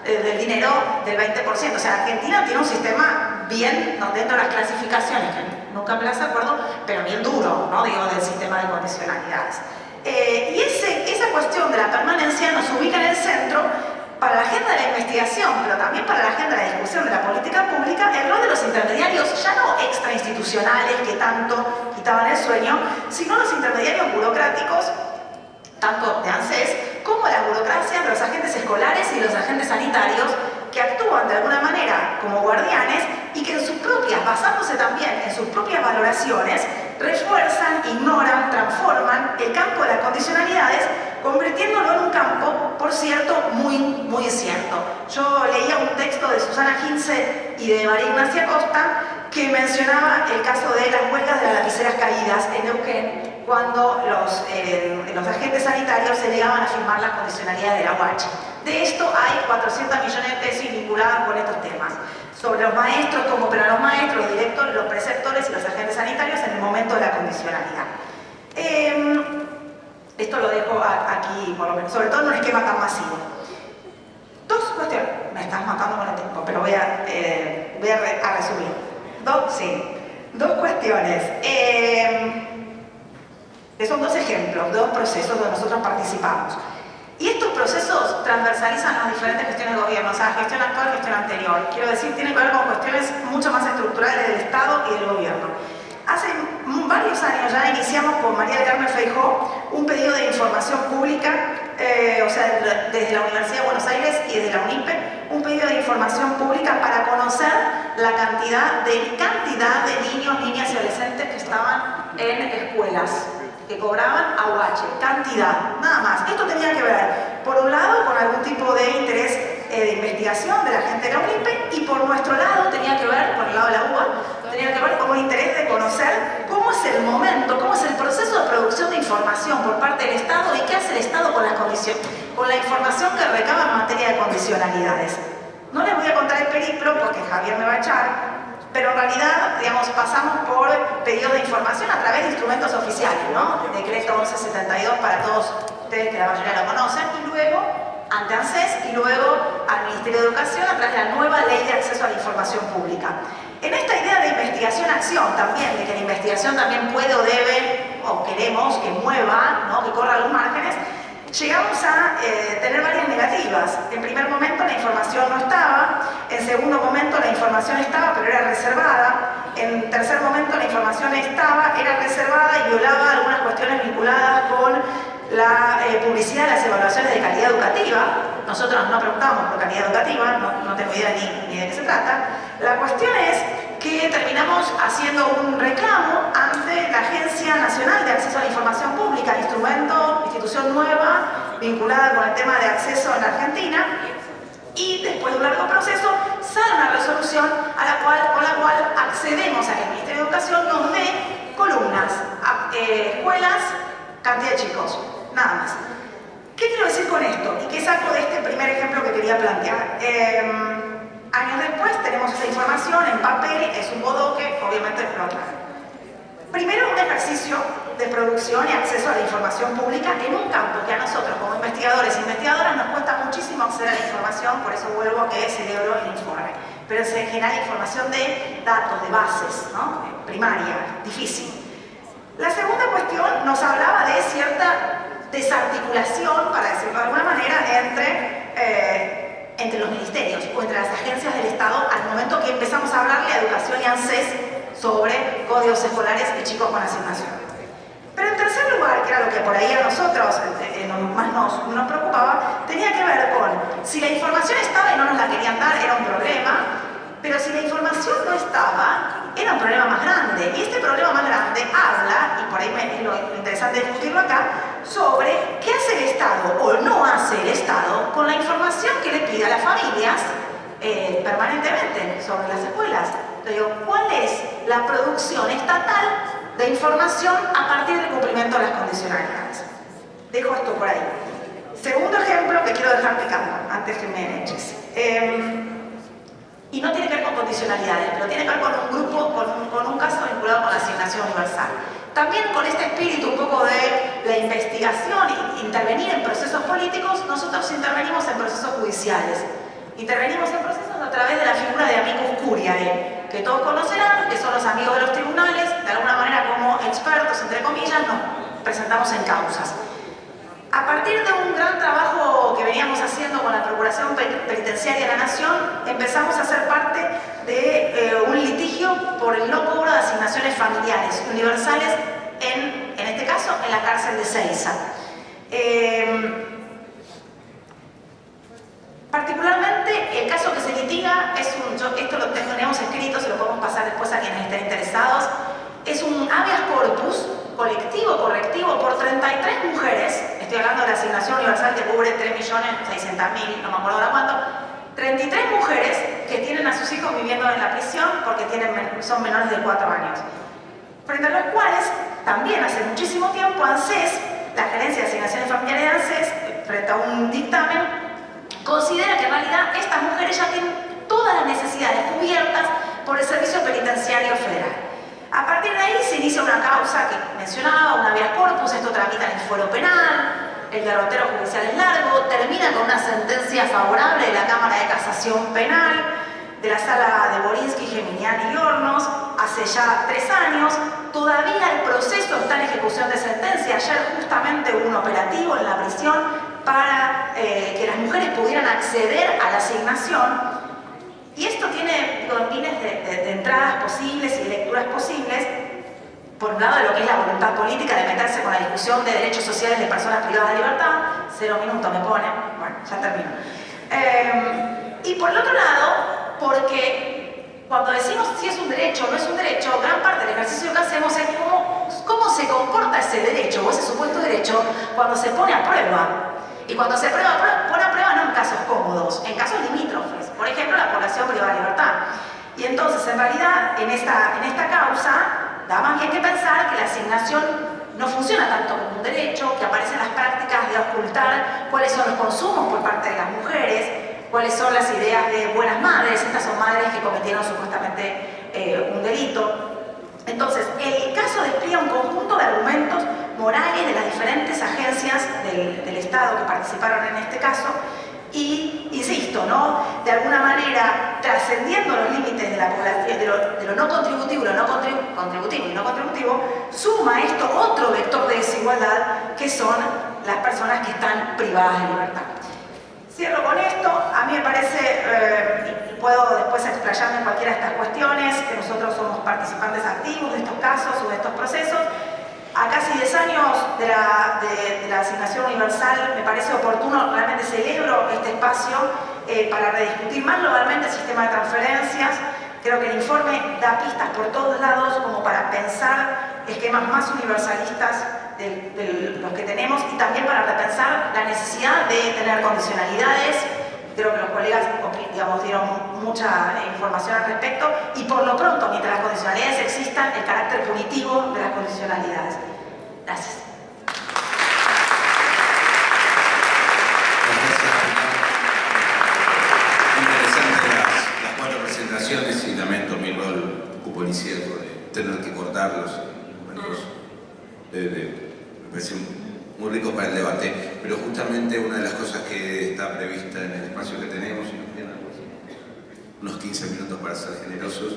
del dinero del 20%. O sea, Argentina tiene un sistema bien, dentro de las clasificaciones, que nunca me las acuerdo, pero bien duro, ¿no? Digo, del sistema de condicionalidades. Y esa cuestión de la permanencia nos ubica en el centro para la agenda de la investigación, pero también para la agenda de la discusión de la política pública, el rol de los intermediarios, ya no extrainstitucionales que tanto quitaban el sueño, sino los intermediarios burocráticos, tanto de ANSES como las burocracias de los agentes escolares y los agentes sanitarios, que actúan de alguna manera como guardianes y que en sus propias, basándose también en sus propias valoraciones, refuerzan, ignoran, transforman el campo de las condicionalidades, convirtiéndolo en un campo por cierto, muy cierto. Yo leía un texto de Susana Gintze y de María Ignacia Costa que mencionaba el caso de las huelgas de las lapiceras caídas en Neuquén, cuando los agentes sanitarios se negaban a firmar las condicionalidades de la UH. De esto hay 400 millones de tesis vinculadas con estos temas. Sobre los maestros, cómo operan los maestros, los directores, los preceptores y los agentes sanitarios en el momento de la condicionalidad. Esto lo dejo aquí, por lo menos, sobre todo en un esquema tan masivo. Dos cuestiones. Me estás matando con el tiempo, pero voy a resumir. Dos cuestiones. Son dos ejemplos, dos procesos donde nosotros participamos. Y estos procesos transversalizan las diferentes gestiones de gobierno, o sea, gestión actual, gestión anterior. Quiero decir, tienen que ver con cuestiones mucho más estructurales del Estado y del gobierno. Hace varios años ya iniciamos con María del Carmen Feijóo un pedido de información pública, o sea, desde la Universidad de Buenos Aires y desde la UNIPE, un pedido de información pública para conocer la cantidad de niños, niñas y adolescentes que estaban en escuelas, que cobraban AUH, cantidad, nada más. Esto tenía que ver, por un lado, con algún tipo de interés de investigación de la gente de la UNIPE, y por nuestro lado tenía que ver, por el lado de la UBA, tenía que ver con un interés de conocer cómo es el momento, cómo es el proceso de producción de información por parte del Estado y qué hace el Estado con la información que recaba en materia de condicionalidades. No les voy a contar el periplo porque Javier me va a echar, pero en realidad, digamos, pasamos por pedidos de información a través de instrumentos oficiales, ¿no? El decreto 1172 para todos ustedes, que la mayoría lo conocen, y luego ante ANSES y luego al Ministerio de Educación a través de la nueva Ley de Acceso a la Información Pública. En esta idea de investigación-acción también, de que la investigación también puede o debe, o queremos que mueva, ¿no? Que corra los márgenes, llegamos a tener varias negativas. En primer momento la información no estaba, en segundo momento la información estaba pero era reservada, en tercer momento la información estaba, era reservada y violaba algunas cuestiones vinculadas con la publicidad de las evaluaciones de calidad educativa. Nosotros no preguntamos por calidad educativa, no tengo idea ni de qué se trata. La cuestión es que terminamos haciendo un reclamo ante la Agencia Nacional de Acceso a la Información Pública, institución nueva vinculada con el tema de acceso en la Argentina, y después de un largo proceso sale una resolución con la cual accedemos a que el Ministerio de Educación nos dé columnas, escuelas, cantidad de chicos, nada más. ¿Qué quiero decir con esto? ¿Y qué saco de este primer ejemplo que quería plantear? Años después tenemos esta información en papel, es un bodoque, obviamente explota. Primero, un ejercicio de producción y acceso a la información pública en un campo que a nosotros como investigadores e investigadoras nos cuesta muchísimo acceder a la información, por eso vuelvo a que celebro el informe. Pero en general información de datos, de bases, ¿no? Primaria, difícil. La segunda cuestión nos hablaba de cierta desarticulación, para decirlo de alguna manera, entre los ministerios o entre las agencias del Estado al momento que empezamos a hablarle a Educación y ANSES sobre códigos escolares y chicos con asignación. Pero en tercer lugar, que era lo que por ahí a nosotros más nos preocupaba, tenía que ver con si la información estaba y no nos la querían dar, era un problema, pero si la información no estaba, era un problema más grande. Y este problema más grande habla, y por ahí es lo interesante discutirlo acá, sobre qué hace el Estado o no hace el Estado con la información que le pide a las familias permanentemente sobre las escuelas. Entonces digo, ¿cuál es la producción estatal de información a partir del cumplimiento de las condicionalidades? Dejo esto por ahí. Segundo ejemplo que quiero dejar picando antes que me eches. Y no tiene que ver con condicionalidades, pero tiene que ver con un grupo, con un caso vinculado con la asignación universal. También con este espíritu un poco de la investigación e intervenir en procesos políticos, nosotros intervenimos en procesos judiciales. Intervenimos en procesos a través de la figura de amicus curiae, que todos conocerán, que son los amigos de los tribunales, de alguna manera como expertos, entre comillas, nos presentamos en causas. A partir de un gran trabajo que veníamos haciendo con la Procuración Penitenciaria de la Nación, empezamos a ser parte de un litigio por el no cobro de asignaciones familiares universales, en este caso, en la cárcel de Ezeiza. Particularmente, el caso que se litiga esto lo tenemos escrito, se lo podemos pasar después a quienes estén interesados, es un habeas corpus colectivo, correctivo, por 33 mujeres, estoy estoy hablando de la asignación universal que cubre 3.600.000, no me acuerdo ahora cuánto, 33 mujeres que tienen a sus hijos viviendo en la prisión porque son menores de 4 años. Frente a los cuales, también hace muchísimo tiempo, ANSES, la Gerencia de Asignaciones Familiares de ANSES, frente a un dictamen, considera que en realidad estas mujeres ya tienen todas las necesidades cubiertas por el Servicio Penitenciario Federal. A partir de ahí se inicia una causa que mencionaba, un habeas corpus, esto tramita en el fuero penal, el derrotero judicial es largo, termina con una sentencia favorable de la Cámara de Casación Penal, de la sala de Borinsky, Geminiani y Hornos, hace ya 3 años. Todavía el proceso está en ejecución de sentencia. Ayer justamente hubo un operativo en la prisión para que las mujeres pudieran acceder a la asignación. Y esto tiene miles de entradas posibles y lecturas posibles. Por un lado, de lo que es la voluntad política de meterse con la discusión de derechos sociales de personas privadas de libertad. 0 minutos me pone. Bueno, ya termino. Y por el otro lado, porque cuando decimos si es un derecho o no es un derecho, gran parte del ejercicio que hacemos es cómo se comporta ese derecho o ese supuesto derecho cuando se pone a prueba. Y cuando se pone a prueba no en casos cómodos, en casos limítrofes. Por ejemplo, la población privada de libertad. Y entonces, en realidad, en esta causa, da más bien que pensar que la asignación no funciona tanto como un derecho, que aparecen las prácticas de ocultar cuáles son los consumos por parte de las mujeres, cuáles son las ideas de buenas madres, estas son madres que cometieron supuestamente un delito. Entonces, el caso despliega un conjunto de argumentos morales de las diferentes agencias del Estado que participaron en este caso y, insisto, ¿no? De alguna manera, trascendiendo los límites de la población, de lo no contributivo, contributivo y no contributivo, suma esto otro vector de desigualdad que son las personas que están privadas de libertad. Cierro con esto. A mí me parece, y puedo después explayarme en cualquiera de estas cuestiones, que nosotros somos participantes activos de estos casos o de estos procesos. A casi 10 años de la asignación universal, me parece oportuno, realmente celebro este espacio para rediscutir más globalmente el sistema de transferencias. Creo que el informe da pistas por todos lados como para pensar esquemas más universalistas de los que tenemos y también para repensar la necesidad de tener condicionalidades. Creo que los colegas, digamos, dieron mucha información al respecto y por lo pronto, mientras las condicionalidades existan, el carácter punitivo de las condicionalidades. Gracias. Interesantes las 4 presentaciones y lamento mi rol cupolicieco de tener que cortarlos. Me parece muy rico para el debate, pero justamente una de las cosas que está prevista en el espacio que tenemos, y nos quedan unos 15 minutos para ser generosos,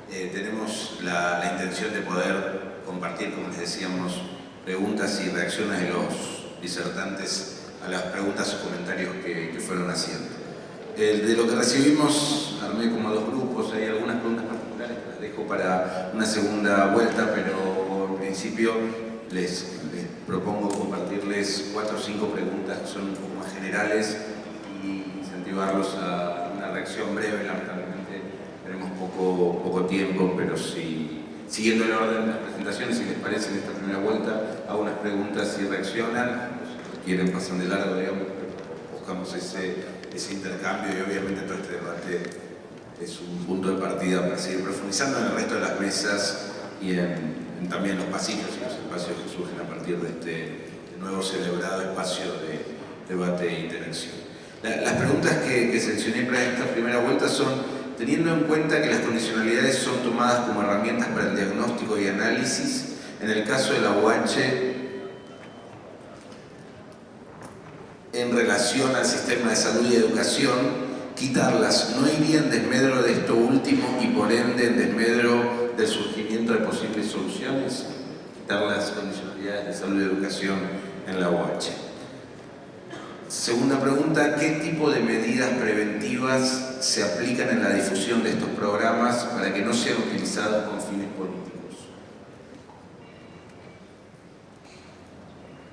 tenemos la intención de poder compartir, como les decíamos, preguntas y reacciones de los disertantes a las preguntas o comentarios que fueron haciendo. De lo que recibimos, armé como 2 grupos, hay algunas preguntas particulares que las dejo para una segunda vuelta, pero en principio les propongo compartirles 4 o 5 preguntas que son un poco más generales y incentivarlos a una reacción breve. Lamentablemente tenemos poco tiempo, pero si, siguiendo el orden de las presentaciones, si les parece en esta primera vuelta, hago unas preguntas y reaccionan, si quieren pasan de largo, digamos, buscamos ese intercambio y obviamente todo este debate es un punto de partida para seguir profundizando en el resto de las mesas y también los pasillos y los espacios que surgen a partir de este nuevo celebrado espacio de debate e interacción. Las preguntas que seleccioné para esta primera vuelta son: teniendo en cuenta que las condicionalidades son tomadas como herramientas para el diagnóstico y análisis, en el caso de la UH, en relación al sistema de salud y educación, quitarlas no iría en desmedro de esto último y por ende en desmedro del surgimiento de posibles soluciones. Quitar las condicionalidades de salud y educación en la UH. Segunda pregunta: ¿qué tipo de medidas preventivas se aplican en la difusión de estos programas para que no sean utilizados con fines políticos?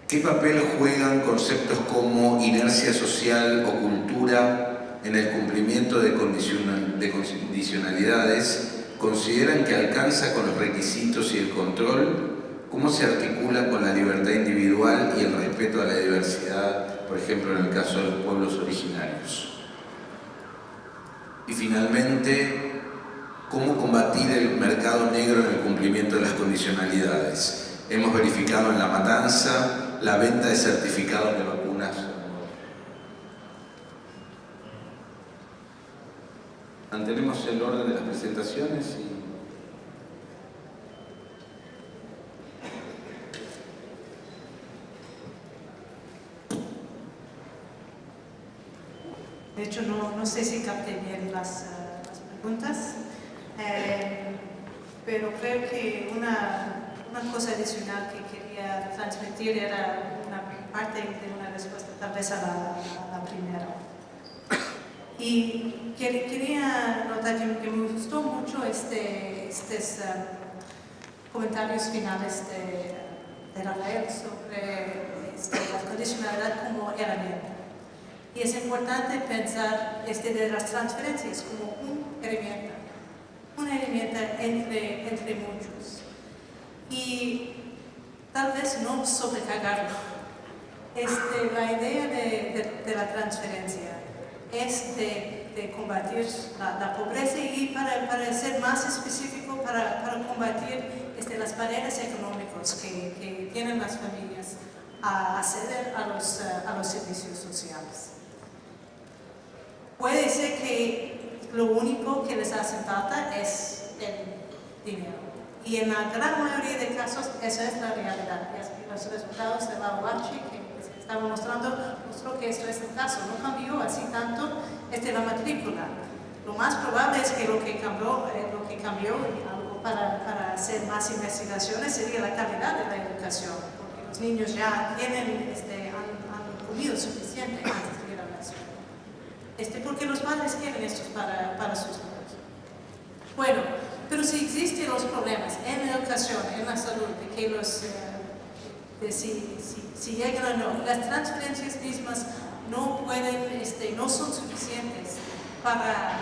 ¿Qué papel juegan conceptos como inercia social o cultura en el cumplimiento de condicionalidades? ¿Consideran que alcanza con los requisitos y el control? ¿Cómo se articula con la libertad individual y el respeto a la diversidad diversidad, por ejemplo en el caso de los pueblos originarios. Y finalmente, cómo combatir el mercado negro en el cumplimiento de las condicionalidades. Hemos verificado en La Matanza la venta de certificados de vacunas. Mantenemos el orden de las presentaciones y... De hecho, no sé si capté bien las preguntas, pero creo que una cosa adicional que quería transmitir era una parte de una respuesta tal vez a la primera. Y quería notar que me gustó mucho estos comentarios finales de Rafael sobre la condicionalidad como herramienta. Y es importante pensar de las transferencias como una herramienta entre muchos. Y tal vez no sobrecargarlo. La idea de la transferencia es de combatir la pobreza y para ser más específico, para combatir las barreras económicas que tienen las familias a acceder a los servicios sociales. Puede ser que lo único que les hace falta es el dinero. Y en la gran mayoría de casos, esa es la realidad. Los resultados de la OACHI que estaba mostró que esto es el caso. No cambió así tanto la matrícula. Lo más probable es que lo que cambió algo para hacer más investigaciones sería la calidad de la educación. Porque los niños ya han comido suficiente antes de ir a la escuela. Porque los padres quieren esto para sus niños. Bueno, pero si existen los problemas en la educación, en la salud, de que si llegan o no, las transferencias mismas no pueden, no son suficientes para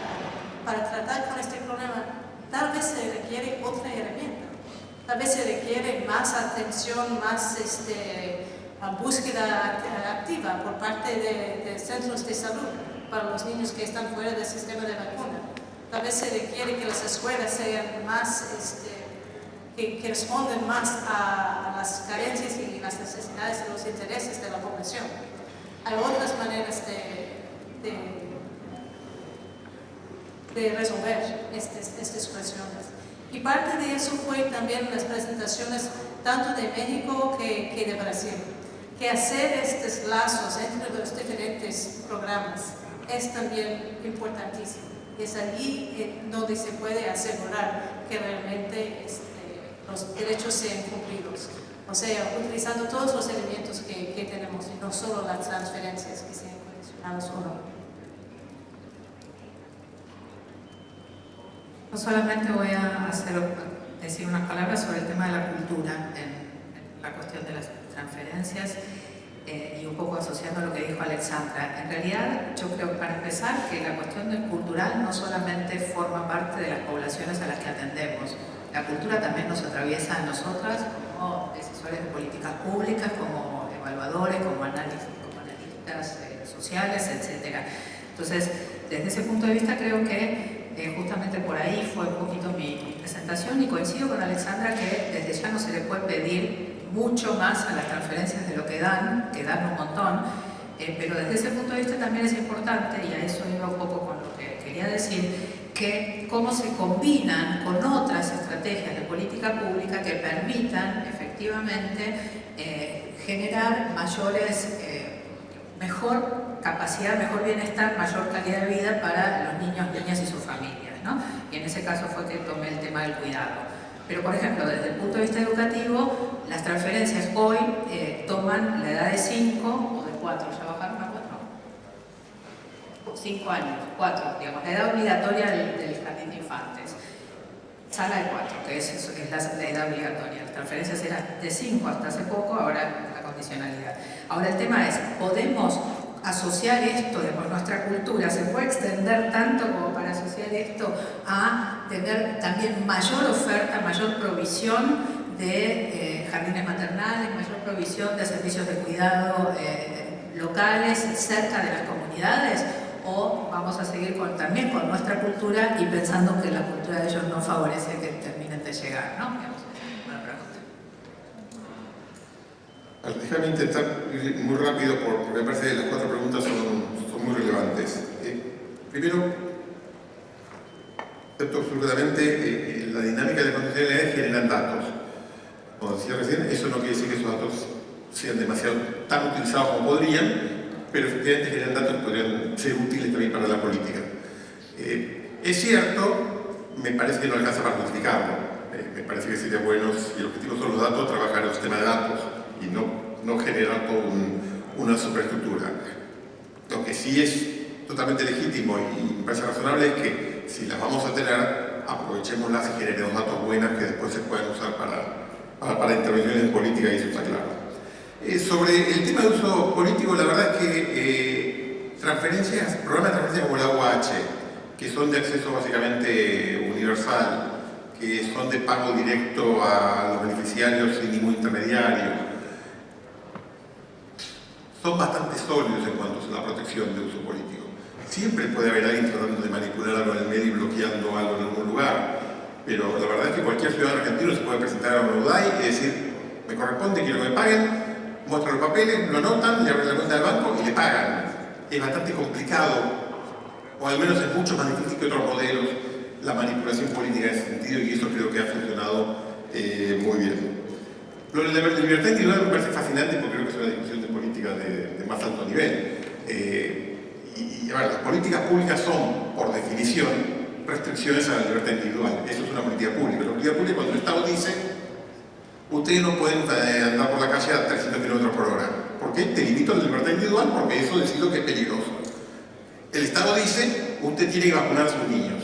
tratar con este problema, tal vez se requiere otra herramienta. Tal vez se requiere más atención, más búsqueda activa por parte de centros de salud para los niños que están fuera del sistema de vacuna. Tal vez se requiere que las escuelas sean más, que respondan más a las carencias y las necesidades de los intereses de la población. Hay otras maneras de resolver estas cuestiones. Y parte de eso fue también las presentaciones tanto de México que de Brasil, que hacer estos lazos entre los diferentes programas es también importantísimo. Es allí donde se puede asegurar que realmente los derechos sean cumplidos. O sea, utilizando todos los elementos que tenemos y no solo las transferencias que sean condicionadas o no. No solamente voy a decir unas palabras sobre el tema de la cultura en la cuestión de las transferencias y un poco asociando a lo que dijo Alexandra. En realidad, yo creo, para empezar, que la cuestión del cultural no solamente forma parte de las poblaciones a las que atendemos. La cultura también nos atraviesa a nosotras como decisores de políticas públicas, como evaluadores, como analistas sociales, etc. Entonces, desde ese punto de vista creo que justamente por ahí fue un poquito mi presentación y coincido con Alexandra que desde ya no se le puede pedir mucho más a las transferencias de lo que dan un montón, pero desde ese punto de vista también es importante, y a eso iba un poco con lo que quería decir, que cómo se combinan con otras estrategias de política pública que permitan efectivamente generar mejor capacidad, mejor bienestar, mayor calidad de vida para los niños, niñas y sus familias, ¿no? Y en ese caso fue que tomé el tema del cuidado. Pero, por ejemplo, desde el punto de vista educativo, las transferencias hoy toman la edad de 5 o de 4, ¿ya bajaron a 4? 5 años, 4, digamos, la edad obligatoria del jardín de infantes. Sala de 4, que es la edad obligatoria. Las transferencias eran de 5 hasta hace poco, ahora la condicionalidad. Ahora el tema es, ¿podemos asociar esto, digamos, nuestra cultura se puede extender tanto como para asociar esto a tener también mayor oferta, mayor provisión de jardines maternales, mayor provisión de servicios de cuidado locales cerca de las comunidades, o vamos a seguir también con nuestra cultura y pensando que la cultura de ellos no favorece que terminen de llegar, ¿no? Buena pregunta. Déjame intentar ir muy rápido porque me parece que las 4 preguntas son muy relevantes. Primero, acepto absolutamente la dinámica de la condicionalidad generan datos. Como decía recién, eso no quiere decir que esos datos sean demasiado tan utilizados como podrían, pero efectivamente generan datos que podrían ser útiles también para la política. Es cierto, me parece que no alcanza para justificarlo. Me parece que sería bueno, si el objetivo son los datos, trabajar en el sistema de datos y no generar toda una superestructura. Lo que sí es totalmente legítimo y me parece razonable es que si las vamos a tener, aprovechémoslas y generemos datos buenos que después se puedan usar para intervenciones en política, y eso está claro. Sobre el tema de uso político, la verdad es que programas de transferencias como la UH, que son de acceso básicamente universal, que son de pago directo a los beneficiarios sin ningún intermediario, son bastante sólidos en cuanto a la protección de uso político. Siempre puede haber alguien tratando de manipular algo en el medio y bloqueando algo en algún lugar, pero la verdad es que cualquier ciudadano argentino se puede presentar a una UDAI y decir: me corresponde, quiero que me paguen, muestran los papeles, lo anotan, le abren la cuenta del banco y le pagan. Es bastante complicado, o al menos es mucho más difícil que otros modelos, la manipulación política en ese sentido, y eso creo que ha funcionado muy bien. Lo de la libertad individual me parece fascinante porque creo que es una discusión de política de más alto nivel. A ver, las políticas públicas son, por definición, restricciones a la libertad individual. Eso es una política pública. La política pública, cuando el Estado dice: ustedes no pueden andar por la calle a 300 km/h. ¿Por qué? Te limito la libertad individual porque eso decido que es peligroso. El Estado dice: usted tiene que vacunar a sus niños.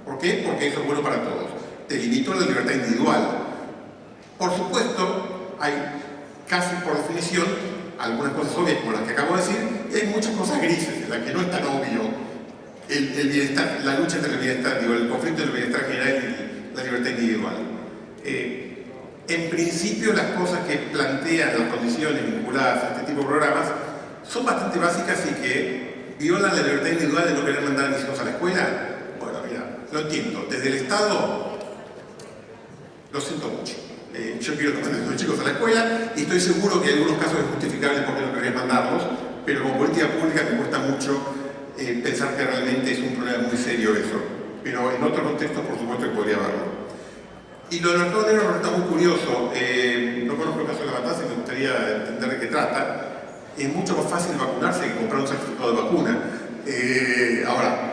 ¿Por qué? Porque eso es bueno para todos. Te limito la libertad individual. Por supuesto, hay casi por definición algunas cosas obvias como las que acabo de decir, y hay muchas cosas grises en las que no es tan obvio el bienestar, la lucha entre el bienestar, el conflicto entre el bienestar general y la libertad individual. En principio, las cosas que plantean las condiciones vinculadas a este tipo de programas son bastante básicas y que violan la libertad individual de no querer mandar a mis hijos a la escuela. Bueno, mira, lo entiendo. Desde el Estado, lo siento mucho. Yo quiero que manden a sus chicos a la escuela y estoy seguro que hay algunos casos justificables porque no querían mandarlos, pero como política pública me cuesta mucho pensar que realmente es un problema muy serio eso. Pero en otro contexto, por supuesto, que podría haberlo. Y lo del mercado negro está muy curioso. No conozco el caso de La Matanza y me gustaría entender de qué trata. Es mucho más fácil vacunarse que comprar un certificado de vacuna. Ahora,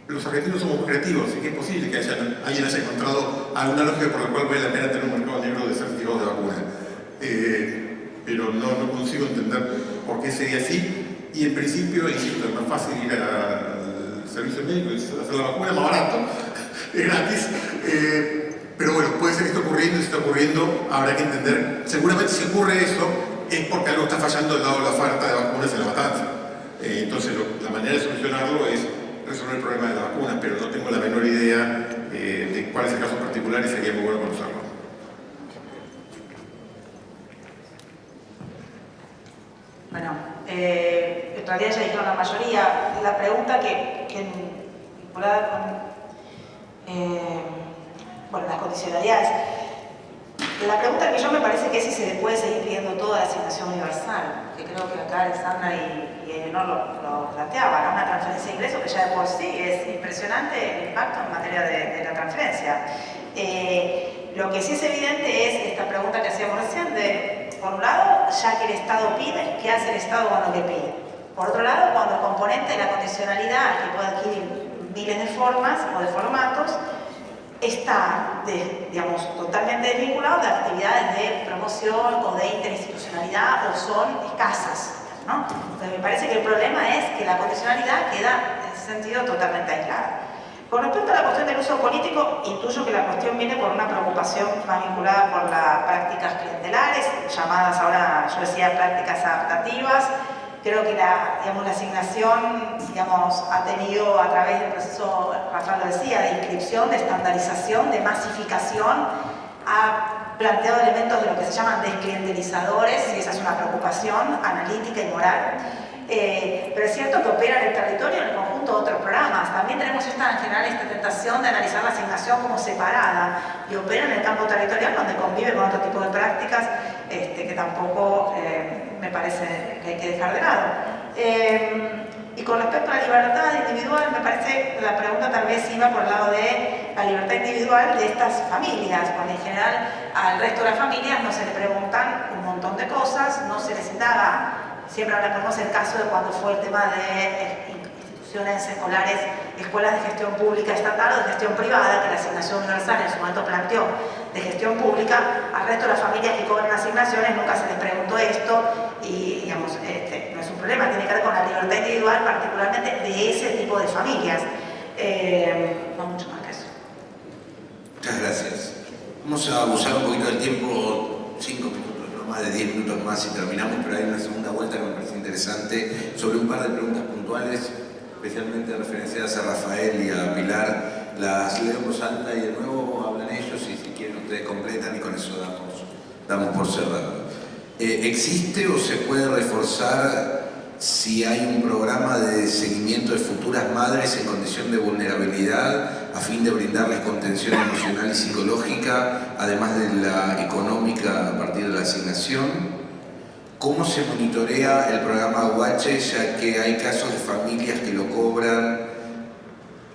los argentinos somos muy creativos, y que es posible que alguien haya encontrado alguna lógica por la cual vale la pena tener un mercado negro de certificados de vacuna. Pero no consigo entender por qué sería así. Y en principio, insisto, es más fácil ir al servicio médico y hacer la vacuna, más barato, es gratis. Pero bueno, puede ser que esté ocurriendo, y si está ocurriendo, habrá que entender. Seguramente si ocurre eso, es porque algo está fallando del lado de la oferta de vacunas en La Matanza. Entonces, la manera de solucionarlo es resolver el problema de la vacuna, pero no tengo la menor idea de cuál es el caso particular y sería muy bueno conocerlo. Bueno, en realidad ya dijeron la mayoría. La pregunta que vinculada con las condicionalidades. La pregunta que yo me parece que es si se le puede seguir pidiendo toda la asignación universal, que creo que acá Alexandra y Eleonor lo planteaban, una transferencia de ingresos que ya de por sí es impresionante el impacto en materia de la transferencia. Lo que sí es evidente es esta pregunta que hacíamos recién de, por un lado, ya que el Estado pide, ¿qué hace el Estado cuando le pide? Por otro lado, cuando el componente de la condicionalidad, que puede adquirir miles de formas o de formatos, está, digamos, totalmente desvinculado de actividades de promoción o de interinstitucionalidad o son escasas, ¿no? Entonces me parece que el problema es que la condicionalidad queda en ese sentido totalmente aislada. Con respecto a la cuestión del uso político, intuyo que la cuestión viene por una preocupación más vinculada por las prácticas clientelares, llamadas ahora, yo decía, prácticas adaptativas. Creo que la asignación, ha tenido a través del proceso, Rafael lo decía, de inscripción, de estandarización, de masificación, ha planteado elementos de lo que se llaman desclientelizadores, y esa es una preocupación analítica y moral. Pero es cierto que opera en el territorio en el conjunto de otros programas. También tenemos en general esta tentación de analizar la asignación como separada, y opera en el campo territorial donde convive con otro tipo de prácticas que tampoco me parece que hay que dejar de lado. Y con respecto a la libertad individual, me parece que la pregunta tal vez iba por el lado de la libertad individual de estas familias, porque en general al resto de las familias no se le preguntan un montón de cosas, no se les indaga. Siempre hablamos el caso de cuando fue el tema de instituciones escolares, escuelas de gestión pública estatal o de gestión privada, que la asignación universal en su momento planteó de gestión pública. Al resto de las familias que cobran asignaciones nunca se les preguntó esto, y digamos, no es un problema, tiene que ver con la libertad individual, particularmente de ese tipo de familias. No mucho más que eso. Muchas gracias. Vamos a abusar un poquito del tiempo, 5 minutos, no más de 10 minutos más y terminamos, pero hay una segunda vuelta que me parece interesante sobre un par de preguntas puntuales, especialmente referenciadas a Rafael y a Pilar. Las leo en voz alta y de nuevo hablan ellos, y si quieren ustedes completan, y con eso damos por cerrado. ¿Existe o se puede reforzar si hay un programa de seguimiento de futuras madres en condición de vulnerabilidad a fin de brindarles contención emocional y psicológica, además de la económica a partir de la asignación? ¿Cómo se monitorea el programa Aguache, ya que hay casos de familias que lo cobran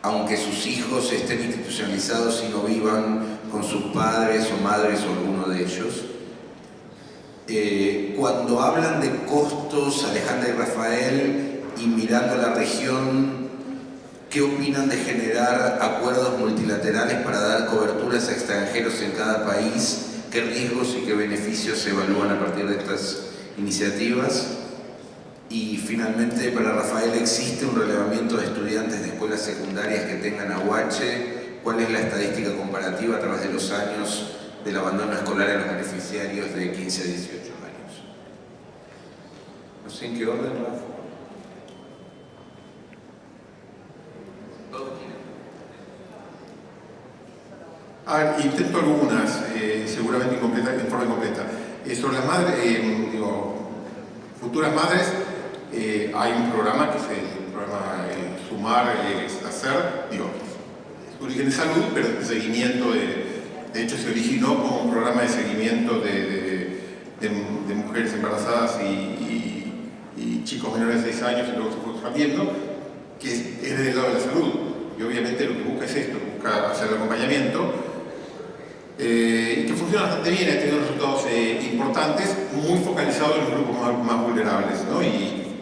aunque sus hijos estén institucionalizados y no vivan con sus padres o madres o alguno de ellos? Cuando hablan de costos, Alejandra y Rafael, y mirando la región, ¿qué opinan de generar acuerdos multilaterales para dar coberturas a extranjeros en cada país? ¿Qué riesgos y qué beneficios se evalúan a partir de estas iniciativas? Y finalmente, para Rafael, ¿existe un relevamiento de estudiantes de escuelas secundarias que tengan Aguache? ¿Cuál es la estadística comparativa a través de los años del abandono escolar en los beneficiarios de 15 a 18 años? No sé en qué orden, Rafa. A ver, intento algunas, seguramente en forma incompleta. Sobre las madres, futuras madres, hay un programa que es el programa Sumar, Hacer, su origen de salud, pero de seguimiento de hecho se originó como un programa de seguimiento de mujeres embarazadas y chicos menores de 6 años, y luego se fue expandiendo, que es del lado de la salud. Y obviamente lo que busca es esto, busca hacer el acompañamiento, y que funciona bastante bien, ha tenido resultados importantes, muy focalizados en los grupos más vulnerables, ¿no?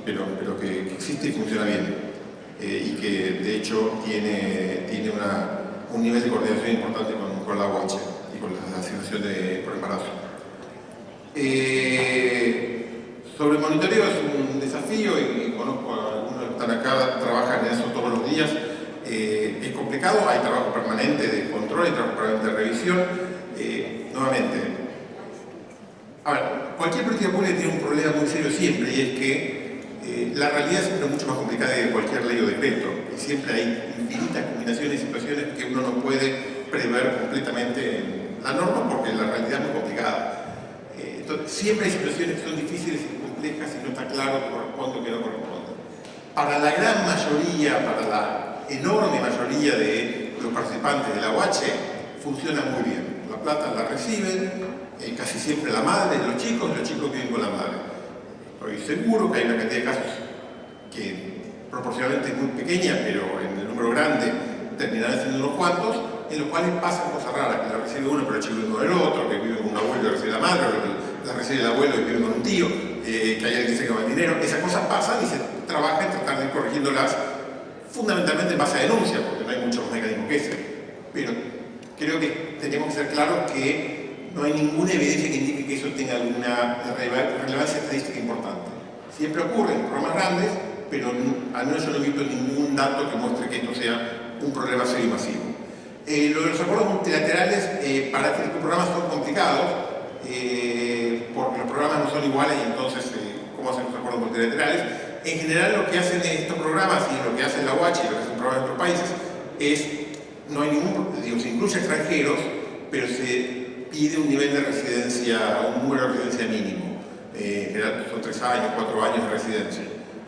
Pero que existe y funciona bien, y que de hecho tiene un nivel de coordinación importante con la UH y con la asignación por embarazo. Sobre el monitoreo es un desafío, y conozco a algunos que están acá, trabajan en eso todos los días. Es complicado, hay trabajo permanente de control, hay trabajo permanente de revisión. Nuevamente, a ver, cualquier política pública tiene un problema muy serio siempre, y es que la realidad siempre es mucho más complicada que cualquier ley o decreto, y siempre hay infinitas combinaciones y situaciones que uno no puede prever completamente en la norma, porque la realidad es muy complicada. Entonces, siempre hay situaciones que son difíciles y complejas y no está claro qué corresponde o qué no corresponde. Para la gran mayoría, para la enorme mayoría de los participantes de la UH, funciona muy bien. La plata la reciben, casi siempre la madre, los chicos viven con la madre. Estoy seguro que hay una cantidad de casos que proporcionalmente es muy pequeña, pero en el número grande terminarán siendo unos cuantos, en los cuales pasan cosas raras, que la recibe uno pero el chico vive con el otro, que vive con un abuelo y recibe la madre, o la recibe el abuelo y vive con un tío, que hay alguien que se quema el dinero. Esas cosas pasan y se trabaja en tratar de ir corrigiéndolas, fundamentalmente en base a denuncia, porque no hay mucho más mecanismo que ese. Pero creo que tenemos que ser claros que no hay ninguna evidencia que indique que eso tenga alguna relevancia estadística importante. Siempre ocurre en programas grandes, pero al menos yo no he visto ningún dato que muestre que esto sea un problema serio y masivo. Lo de los acuerdos multilaterales, para este tipo de programas son complicados, porque los programas no son iguales, y entonces, ¿cómo hacen los acuerdos multilaterales? En general, lo que hacen estos programas, y lo que hace la UH y lo que hacen programas de otros países, es, no hay ningún, se incluye extranjeros, pero se pide un nivel de residencia, un número de residencia mínimo. En general son 3 años, 4 años de residencia.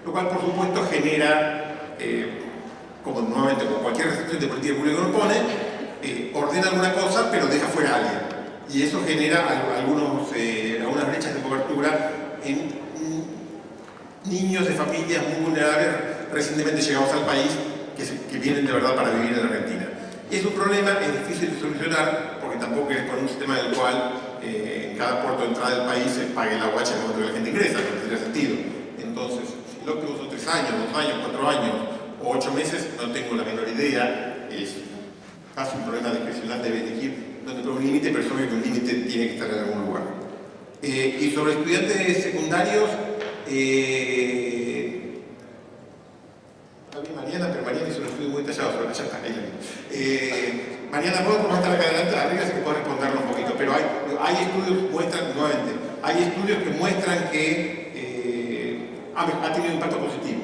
Lo cual, por supuesto, genera, como nuevamente con cualquier restricción de política pública que uno pone, ordena alguna cosa, pero deja fuera a alguien. Y eso genera algunas brechas de cobertura en niños de familias muy vulnerables recientemente llegados al país que vienen de verdad para vivir en Argentina. Es un problema, es difícil de solucionar, porque tampoco es con un sistema en el cual en cada puerto de entrada del país se pague la guacha en el momento que la gente ingresa, no tendría sentido. Entonces, si lo que son 3 años, 2 años, 4 años o 8 meses, no tengo la menor idea, es casi un problema discrecional de elegir donde pone un límite, pero es obvio que un límite tiene que estar en algún lugar. Y sobre estudiantes secundarios, Mariana, pero Mariana hizo un estudio muy detallado sobre ya está, ahí la vi. Mariana, ¿puedo comentar acá adelante? Arriba si que puedo responderlo un poquito, pero hay estudios que muestran, nuevamente, hay estudios que muestran que ha tenido un impacto positivo.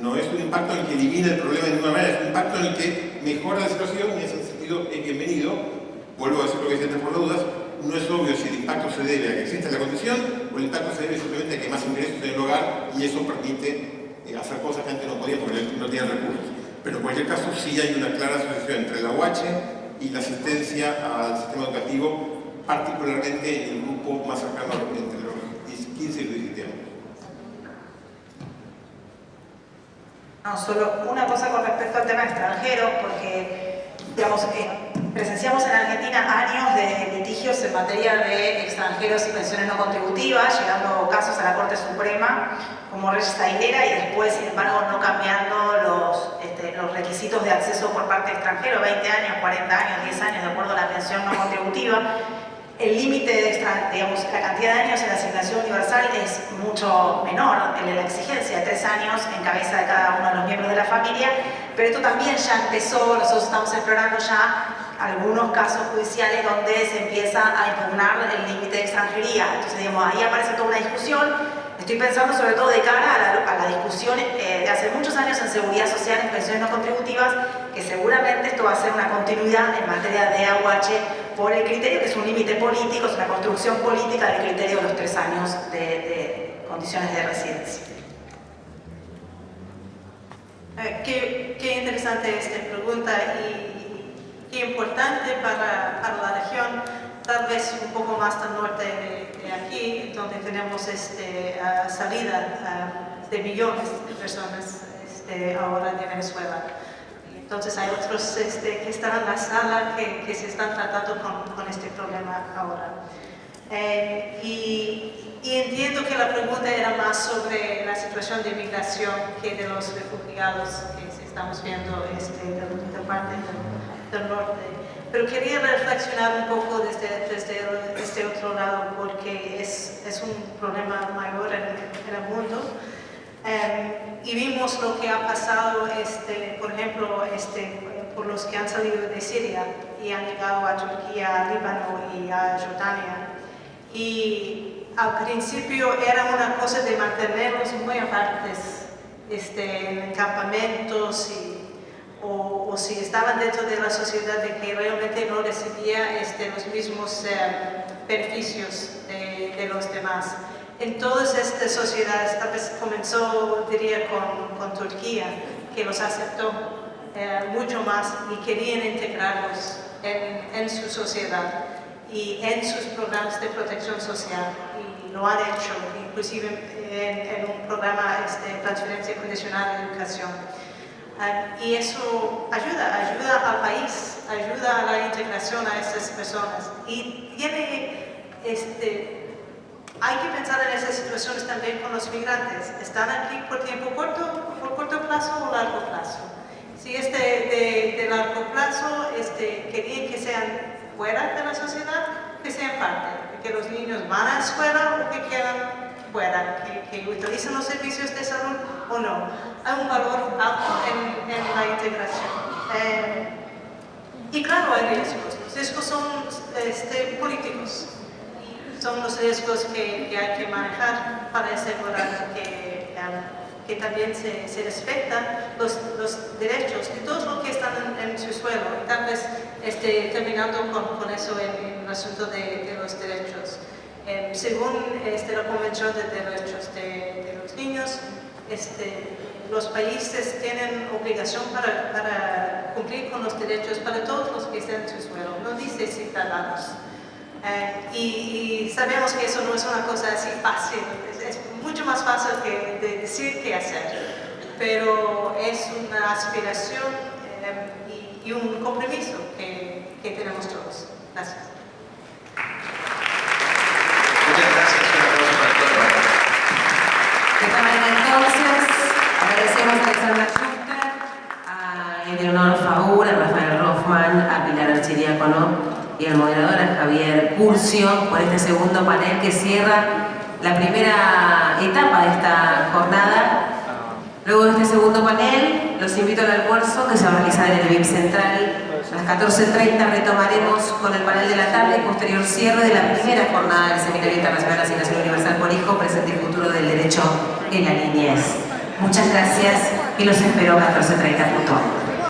No es un impacto en el que elimina el problema de ninguna manera, es un impacto en el que mejora la situación y en ese sentido es bienvenido. Vuelvo a decir lo que decía antes por las dudas, no es obvio si el impacto se debe a que existe la condición o el impacto se debe simplemente a que hay más ingresos en el hogar y eso permite hacer cosas que antes no podían porque no tenían recursos. Pero en cualquier caso sí hay una clara asociación entre la UH y la asistencia al sistema educativo, particularmente en el grupo más cercano entre los 15 y los 17 años. No, solo una cosa con respecto al tema extranjero, porque, digamos, presenciamos en Argentina años de litigios en materia de extranjeros y pensiones no contributivas, llegando casos a la Corte Suprema como Reyes Aguilera y después, sin embargo, no cambiando los requisitos de acceso por parte extranjero, 20 años, 40 años, 10 años, de acuerdo a la pensión no contributiva. El límite de digamos, la cantidad de años en la asignación universal es mucho menor, el de la exigencia, 3 años en cabeza de cada uno de los miembros de la familia, pero esto también ya empezó, nosotros estamos explorando ya algunos casos judiciales donde se empieza a impugnar el límite de extranjería. Entonces, digamos, ahí aparece toda una discusión. Estoy pensando sobre todo de cara a la discusión de hace muchos años en seguridad social, en pensiones no contributivas, que seguramente esto va a ser una continuidad en materia de AUH por el criterio que es un límite político, es una construcción política del criterio de los 3 años de condiciones de residencia. Qué interesante esta pregunta y qué importante para la región, tal vez un poco más al norte de aquí, donde tenemos salida de millones de personas ahora de Venezuela. Entonces hay otros que están en la sala que se están tratando con este problema ahora. Y entiendo que la pregunta era más sobre la situación de migración que de los refugiados que estamos viendo de parte del norte. Pero quería reflexionar un poco desde este otro lado, porque es un problema mayor en el mundo. Y vimos lo que ha pasado, por ejemplo, por los que han salido de Siria y han llegado a Turquía, a Líbano y a Jordania. Y al principio era una cosa de mantenerlos muy apartes, en campamentos o si estaban dentro de la sociedad, de que realmente no recibía los mismos beneficios de los demás. En todas estas sociedades, tal vez comenzó, diría, con Turquía, que los aceptó mucho más y querían integrarlos en su sociedad y en sus programas de protección social, y lo han hecho, inclusive en un programa de transferencia condicional de educación. Y eso ayuda al país, ayuda a la integración a estas personas. Y hay que pensar en esas situaciones también con los migrantes. ¿Están aquí por tiempo corto plazo o largo plazo? Si es de largo plazo, querían que sean fuera de la sociedad, que sean parte, que los niños van a la escuela o que quedan fuera, que utilicen los servicios de salud o no. Hay un valor alto en la integración. Y claro, hay riesgos. Los riesgos son políticos. Son los riesgos que hay que manejar para asegurar que que también se respeta los derechos de todos los que están en su suelo. Tal vez terminando con eso en el asunto de los derechos. Según la Convención de Derechos de los Niños, los países tienen obligación para cumplir con los derechos para todos los que están en su suelo, no dice ciudadanos. Y sabemos que eso no es una cosa así fácil, es mucho más fácil de decir que hacer, pero es una aspiración y un compromiso que tenemos todos. Gracias. Muchas gracias, un aplauso para todos. De esta manera entonces agradecemos a Alexandra Schuster, a Eleonor Faur, a Rafael Rothman, a Pilar Archidiácono y al moderador a Javier Curcio por este segundo panel que cierra la primera etapa de esta jornada. Luego de este segundo panel, los invito al almuerzo que se va a realizar en el VIP Central. A las 14:30 retomaremos con el panel de la tarde y posterior cierre de la primera jornada del Seminario Internacional de Asignación Universal por Hijo, presente y futuro del derecho en la niñez. Muchas gracias y los espero a 14:30 puntual.